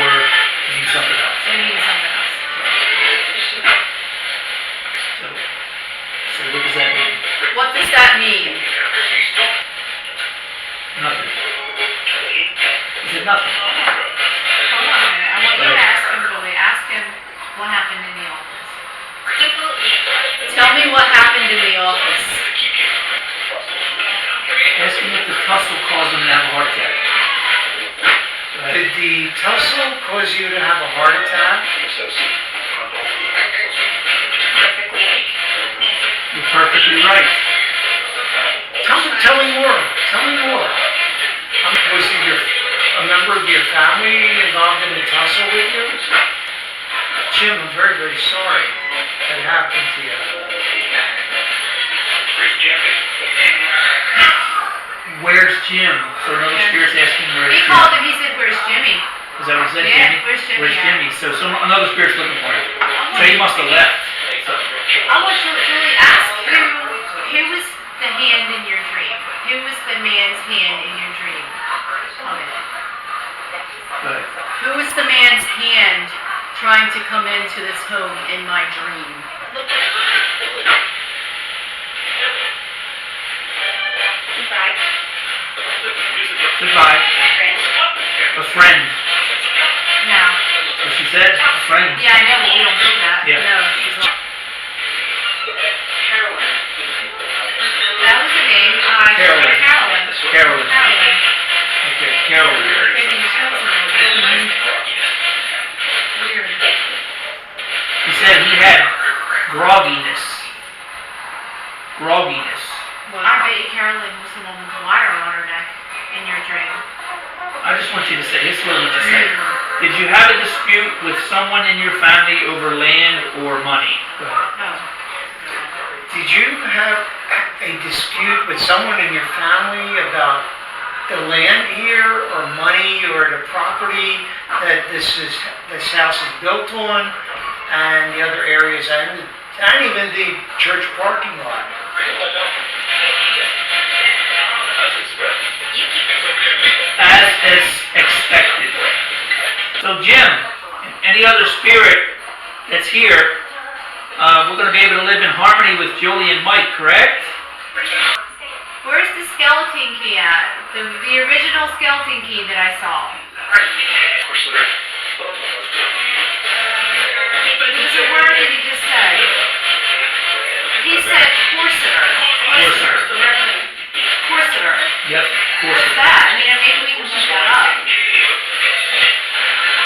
or mean something else. They mean something else. So what does that mean? What does that mean? Nothing. He said nothing. Hold on a minute. I want you to ask him, Billy. Ask him what happened in the office. Tell me what happened in the office. Ask him if the tussle caused him to have a heart attack. Go ahead. Did the tussle cause you to have a heart attack? You're perfectly right. Tell me more. Tell me more. Was a member of your family involved in the tussle with you? Jim, I'm very, very sorry that happened to you. Where's Jim? So another spirit's asking where's He Jim. called him. He said, "Where's Jimmy?" Is that what he said, Yeah, Jimmy? where's Jimmy Where's at? Jimmy? So another spirit's looking for him. So he must have left. I want you to really ask who was the hand in your dream? Who was the man's hand in your dream? Come in. Good. Who was the man's hand trying to come into this home in my dream? Goodbye. A friend. No. What she said? A friend. Yeah, I know, but we don't do that. Yeah. No, she's not. That was the name. Carolyn. Carolyn. Carolyn. Carolyn. Okay, Carolyn. Maybe you shows a little bit. Weird. He said he had grogginess. Grogginess. Well, I bet you Carolyn was the one with the wire on her neck in your dream. I just want you to say, this is what I want you to say. Did you have a dispute with someone in your family over land or money? Go ahead. No. Did you have a dispute with someone in your family about the land here, or money, or the property that this house is built on, and the other areas, and even the church parking lot? As expected. So Jim, any other spirit that's here, we're going to be able to live in harmony with Julie and Mike, correct? Where's the skeleton key at? The original skeleton key that I saw. It was a word that he just said. He said corseter. Corseter. Corseter. Yep, What's that? I mean, maybe we can look that up.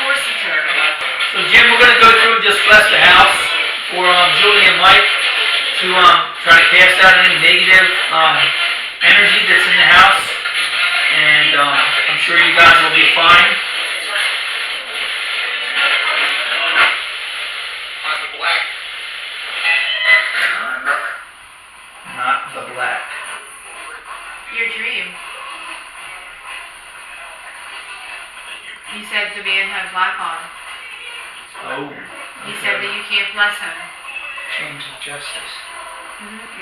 Corseter. So Jim, we're going to go through and just bless the house for Julie and Mike to try to cast out any negative energy that's in the house, and I'm sure you guys will be fine. Not the black. Your dream. He said the man had black on. Oh. He said that you can't bless him. Change of justice.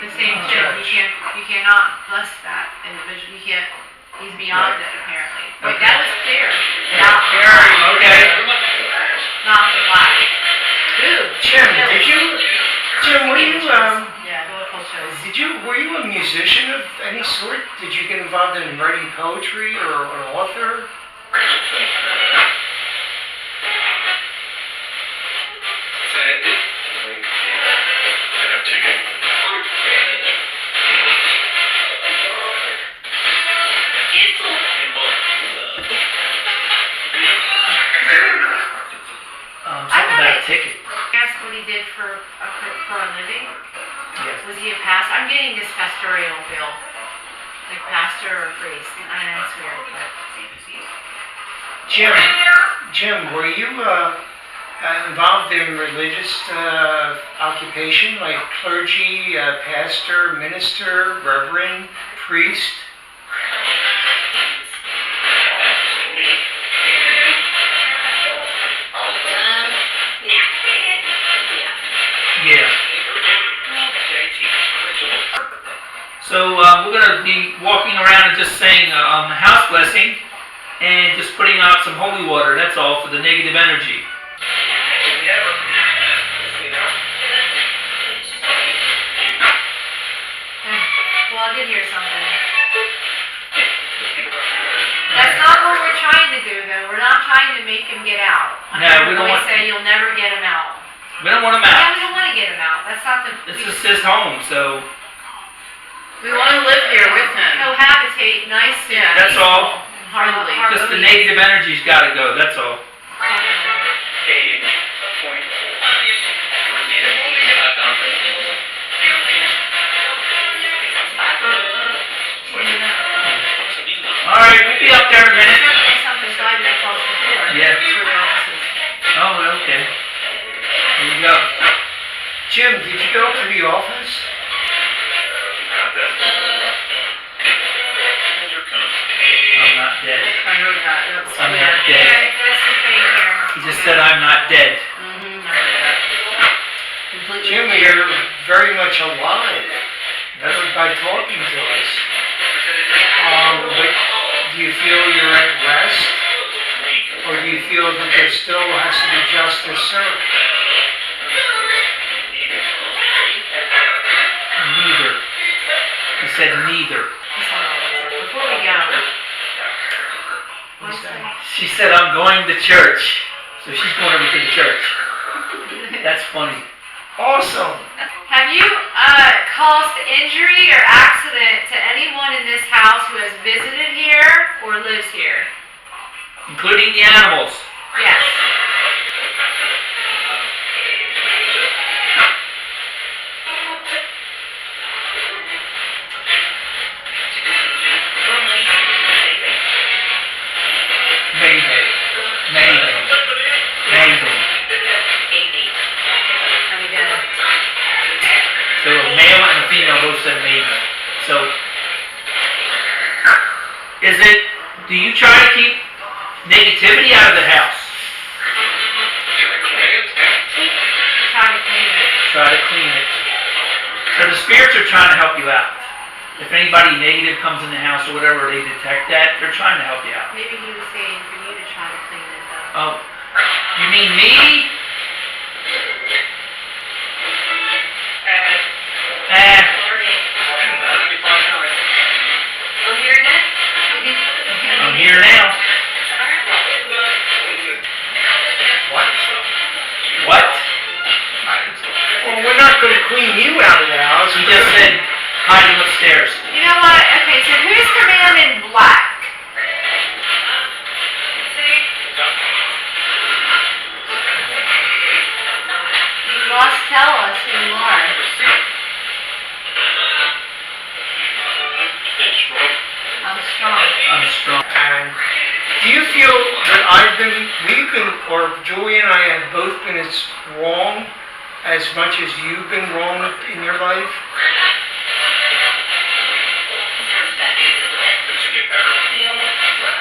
The same shit. You cannot bless that individual. You can't. He's beyond it apparently. Wait, that was clear. Not Very okay. Not the black. Jim, were you Yeah, local shows. were you a musician of any sort? Did you get involved in writing poetry or an author? Something about a ticket. Ask what he did for a living. Yes. Was he a pastor? I'm getting this pastoral feel. Like pastor or priest. I know it's weird, but... Jim, were you involved in religious occupation, like clergy, pastor, minister, reverend, priest? Yeah. So we're going to be walking around and just saying a house blessing and just putting out some holy water, that's all, for the negative energy. Well, I did hear something. That's not what we're trying to do, though. We're not trying to make him get out. No, we don't want... say you'll never get him out. We don't want him Yeah, out. we don't want to get him out. That's not the... This is his home, so... We want to live here with him. Cohabitate nicely. Yeah, That's all. Hardly. Just the negative energy's got to go, that's all. Alright, we'll be up there in a minute. Something died across the door. Yeah. For the offices. Oh, okay. Here you go. Jim, did you go to the office? I'm not dead. I heard that. That's I'm weird. not Yeah, dead. that's the thing here. He just said I'm not dead. Mm-hmm. I heard that. Completely Jim, weird. you're very much alive. That's by talking to us. But do you feel you're at rest? Or do you feel that there still has to be justice served? Neither. He said neither. Before we go. What's that? She said I'm going to church. So she's going over to the church. That's funny. Awesome. Have you caused injury or accident to anyone in this house who has visited here or lives here? Including the animals. Yes. know, both said maybe. So, do you try to keep negativity out of the house? Try to clean it. Try to clean it. So the spirits are trying to help you out. If anybody negative comes in the house or whatever, they detect that, they're trying to help you out. Maybe he was saying for you to try to clean it though. Oh, you mean me? I'm hearing it? I'm here now. What? Well, we're not going to clean you out of the house. He just said hide him upstairs. You know what? Okay, so who's the man in black? You must tell us who you are. I'm strong. I'm strong. And do you feel that we've been, or Julie and I have both been as wrong as much as you've been wrong in your life?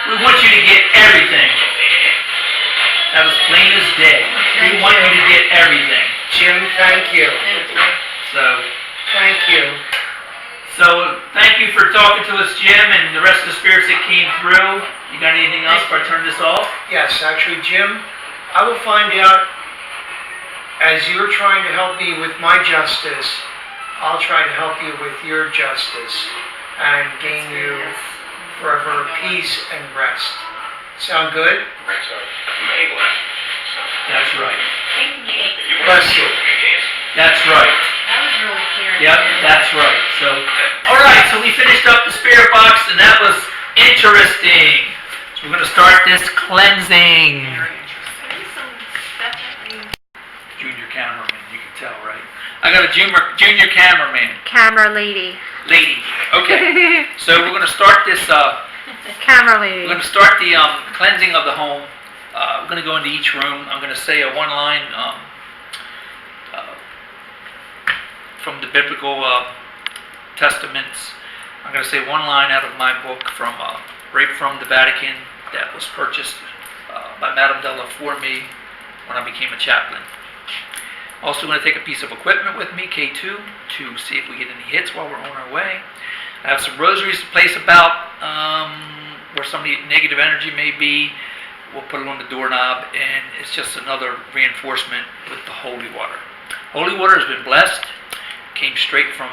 We want you to get everything. That was plain as day. We want you to get everything. Jim, thank you. So, Thank you. thank you for talking to us, Jim, and the rest of the spirits that came through. You got anything else before I turn this off? Yes, actually, Jim, I will find out, as you're trying to help me with my justice, I'll try to help you with your justice and gain you forever peace and rest. Sound good? That's right. Bless you. That's right. That was really clear. Yep, that's right. So, all right, so we finished up the spirit box, and that was interesting. So we're going to start this cleansing. Junior cameraman, you can tell, right? I got a junior cameraman. Camera lady. Lady. Okay. So we're going to start this. Camera We're lady. going to start the cleansing of the home. We're going to go into each room. I'm going to say a one-line from the biblical testaments. I'm going to say one line out of my book from right from the Vatican that was purchased by Madame Della for me when I became a chaplain. Also going to take a piece of equipment with me, K2, to see if we get any hits while we're on our way. I have some rosaries to place about where some of the negative energy may be. We'll put it on the doorknob, and it's just another reinforcement with the holy water. Holy water has been blessed. Came straight from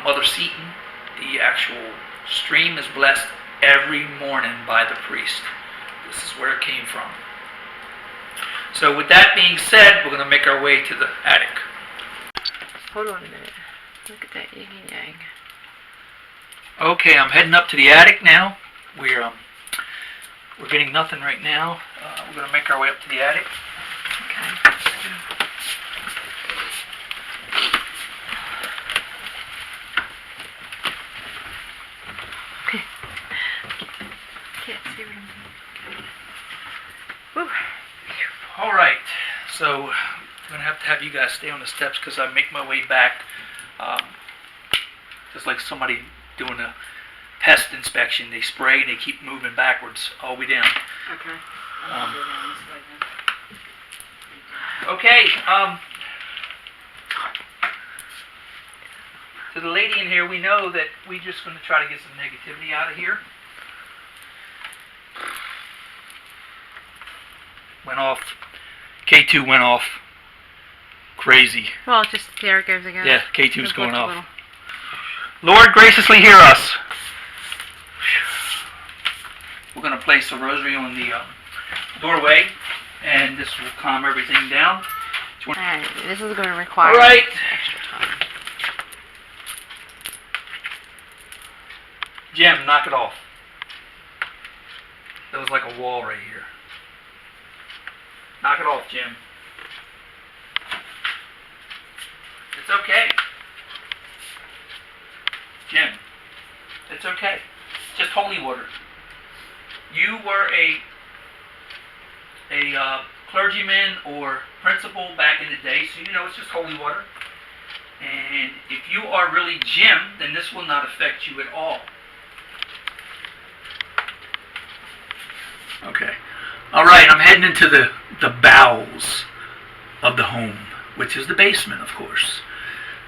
Mother Seton. The actual stream is blessed every morning by the priest. This is where it came from. So with that being said, we're going to make our way to the attic. Hold on a minute. Look at that yin and yang. Okay, I'm heading up to the attic now. We're getting nothing right now. We're going to make our way up to the attic. Okay. Can't see what I'm doing. Whew. All right, so I'm going to have you guys stay on the steps because I make my way back. Just like somebody doing a pest inspection. They spray and they keep moving backwards all the way down. Okay. Okay, to the lady in here, we know that we're just going to try to get some negativity out of here. Went off. K2 went off. Crazy. Well, just there it goes again. Yeah, K2's going off. Lord, graciously hear us. We're going to place a rosary on the doorway, and this will calm everything down. Alright, this is going to require Alright. extra time. Jim, knock it off. That was like a wall right here. Knock it off, Jim. It's okay. Jim, it's okay. Just holy water. You were a clergyman or principal back in the day, so you know it's just holy water. And if you are really Jim, then this will not affect you at all. Okay. All right, I'm heading into the bowels of the home, which is the basement, of course.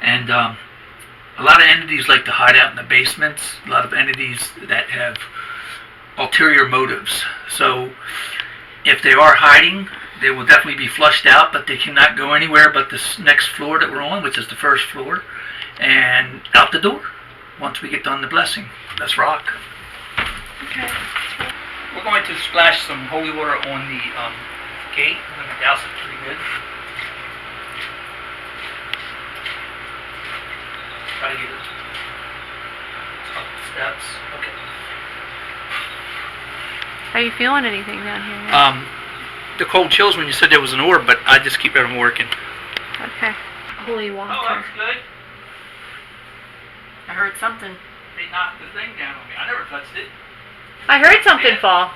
And a lot of entities like to hide out in the basements. A lot of entities that have ulterior motives. So if they are hiding, they will definitely be flushed out, but they cannot go anywhere but this next floor that we're on, which is the first floor, and out the door once we get done the blessing. Let's rock. Okay. We're going to splash some holy water on the gate. We're going to douse it pretty good. Try to get it up the steps. Okay. Are you feeling anything down here yet? The cold chills when you said there was an orb, but I just keep them working. Okay. Holy water. Oh, that's good. I heard something. They knocked the thing down on me. I never touched it. I heard something fall.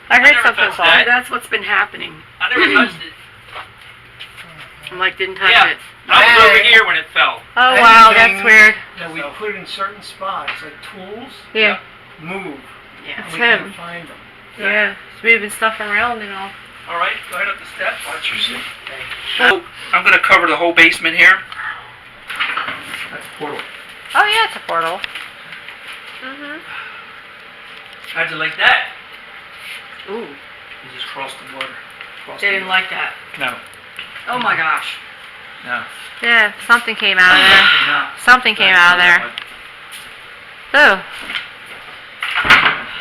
I heard never something touched fall. that. That's what's been happening. I never touched it. I'm like, didn't touch Yeah. it. I was over here when it fell. Oh wow, that's Anything weird. that we put in certain spots, like tools, Yeah. move. Yeah. And we him. can't find them. Yeah. It's moving stuff around and all. All right, go ahead up the steps. Watch your seat. So I'm going to cover the whole basement here. That's a portal. Oh yeah, it's a portal. Mhm. How'd you like that? Ooh. You just crossed the water. Crossed They the didn't water. like that. No. Oh my gosh. No. Yeah, something came out of there. No. Something came out of there. Oh.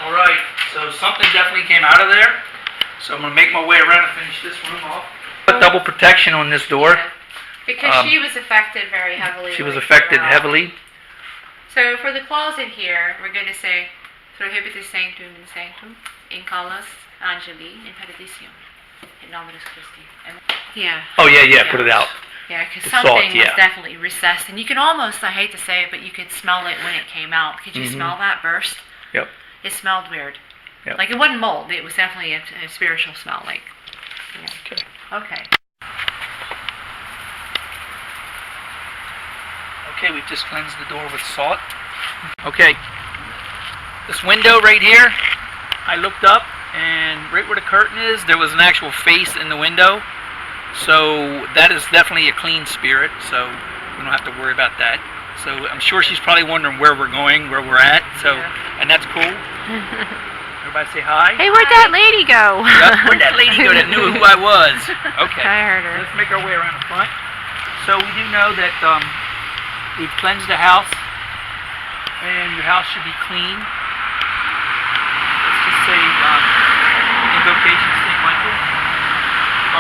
All right, so something definitely came out of there. So I'm going to make my way around and finish this room off. Put double protection on this door. Because she was affected very heavily. She was when it affected came out. heavily. So for the closet here, we're going to say, Prohibitus sanctum in sanctum, in calas angeli, in paradisium, in nominis Christi. Yeah. Oh, yeah, put it out. Yeah, because The salt, something was yeah. definitely recessed. And you can almost, I hate to say it, but you could smell it when it came out. Could you smell that burst? Yep. It smelled weird. Yep. Like it wasn't mold. It was definitely a spiritual smell. Like, yeah. Okay. Okay. Okay, we've just cleansed the door with salt. Okay, this window right here, I looked up and right where the curtain is, there was an actual face in the window. So that is definitely a clean spirit, so we don't have to worry about that. So I'm sure she's probably wondering where we're going, where we're at, so, and that's cool. Everybody say hi. Hey, where'd that lady go? Yep, where'd that lady go that knew who I was? Okay. I heard her. Let's make our way around the front. So we do know that we've cleansed the house, and your house should be clean. Let's just say invocation Saint Michael,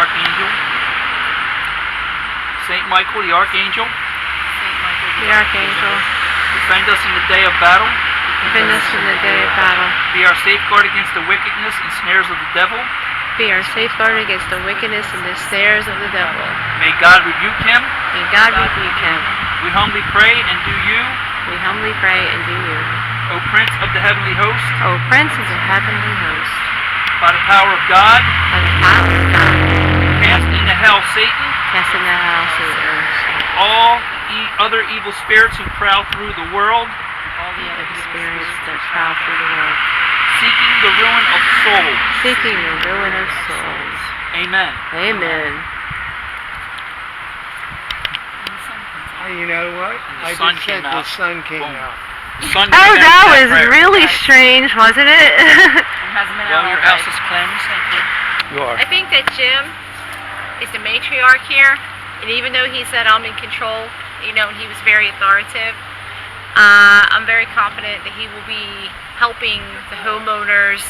Archangel. Saint Michael, the Archangel. The Archangel. Defend us in the day of battle. Defend us in the day of battle. Be our safeguard against the wickedness and snares of the devil. Be our safeguard against the wickedness and the snares of the devil. May God rebuke him. May God rebuke him. We humbly pray and do you, We humbly pray and do you. O Prince of the heavenly host, O Prince of the heavenly host, by the power of God, by the power of God, cast into hell Satan, cast in the house of the earth, all other evil spirits who prowl through the world, all the other spirits that prowl through the world, seeking the ruin of souls. seeking the ruin of souls. Amen. Amen. You know what? The I sun just came said out. the sun came Boom. out. The sun Oh, came that down was prayer. really strange, wasn't it? It hasn't been Well, out your all house day. is cleansed. You are. I think that Jim is the matriarch here, and even though he said I'm in control, you know, and he was very authoritative, I'm very confident that he will be helping the homeowners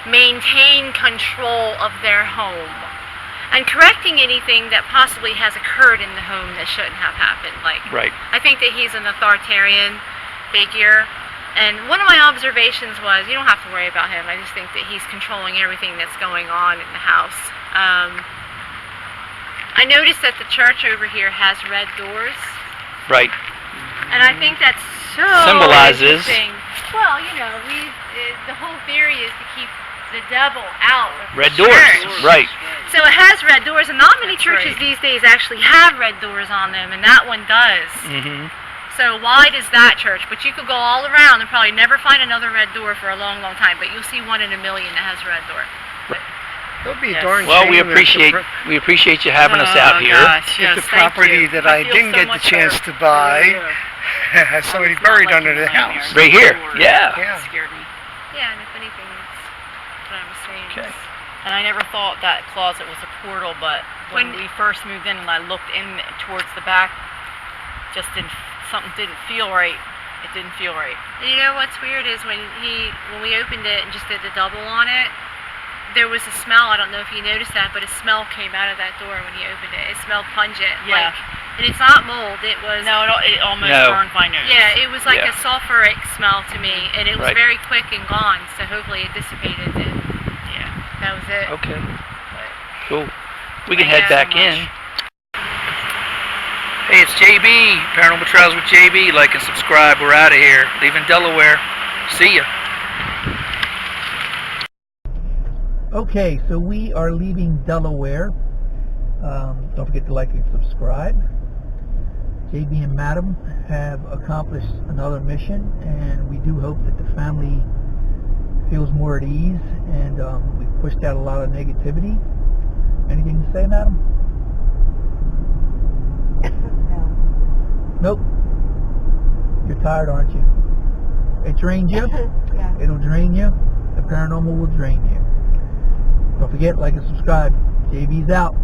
maintain control of their home and correcting anything that possibly has occurred in the home that shouldn't have happened. Like, Right. I think that he's an authoritarian figure. And one of my observations was, you don't have to worry about him. I just think that he's controlling everything that's going on in the house. I noticed that the church over here has red doors. Right. And I think that's so Symbolizes. interesting. Well, you know, the whole theory is to keep the devil out of Red the doors, church. right. So it has red doors, and not many That's churches right. these days actually have red doors on them, and that one does. Mm-hmm. So wide is that church, but you could go all around and probably never find another red door for a long, long time, but you'll see one in a million that has a red door. It'll be Yes. a darn Well, shame we if the appreciate you having us out here. Gosh, if yes, the thank property you. that I feel didn't so get the much chance better. to buy Yeah. has somebody I was not buried like under in the nightmares. house. Right here, Doors. yeah. Yeah. It scared me. Yeah, and if anything, it's what I was saying. Okay. And I never thought that closet was a portal, but when When- we first moved in and I looked in towards the back, something didn't feel right. It didn't feel right. And you know what's weird is when we opened it and just did the double on it, there was a smell. I don't know if you noticed that, but a smell came out of that door when you opened it. It smelled pungent. Yeah. Like, and it's not mold. It was. No, it almost No. burned my nose. Yeah, it was like Yeah. a sulfuric smell to me, and it was Right. very quick and gone. So hopefully it dissipated, and Yeah. that was it. Okay. Cool. We can Thank head you so back much. in. Hey, it's JB. Paranormal Travels with JB. Like and subscribe. We're out of here. Leaving Delaware. See ya. Okay, so we are leaving Delaware. Don't forget to like and subscribe. JB and Madam have accomplished another mission, and we do hope that the family feels more at ease, and we've pushed out a lot of negativity. Anything to say, Madam? Nope. You're tired, aren't you? It drains you? Yeah. It'll drain you. The paranormal will drain you. Don't forget, like and subscribe. JB's out.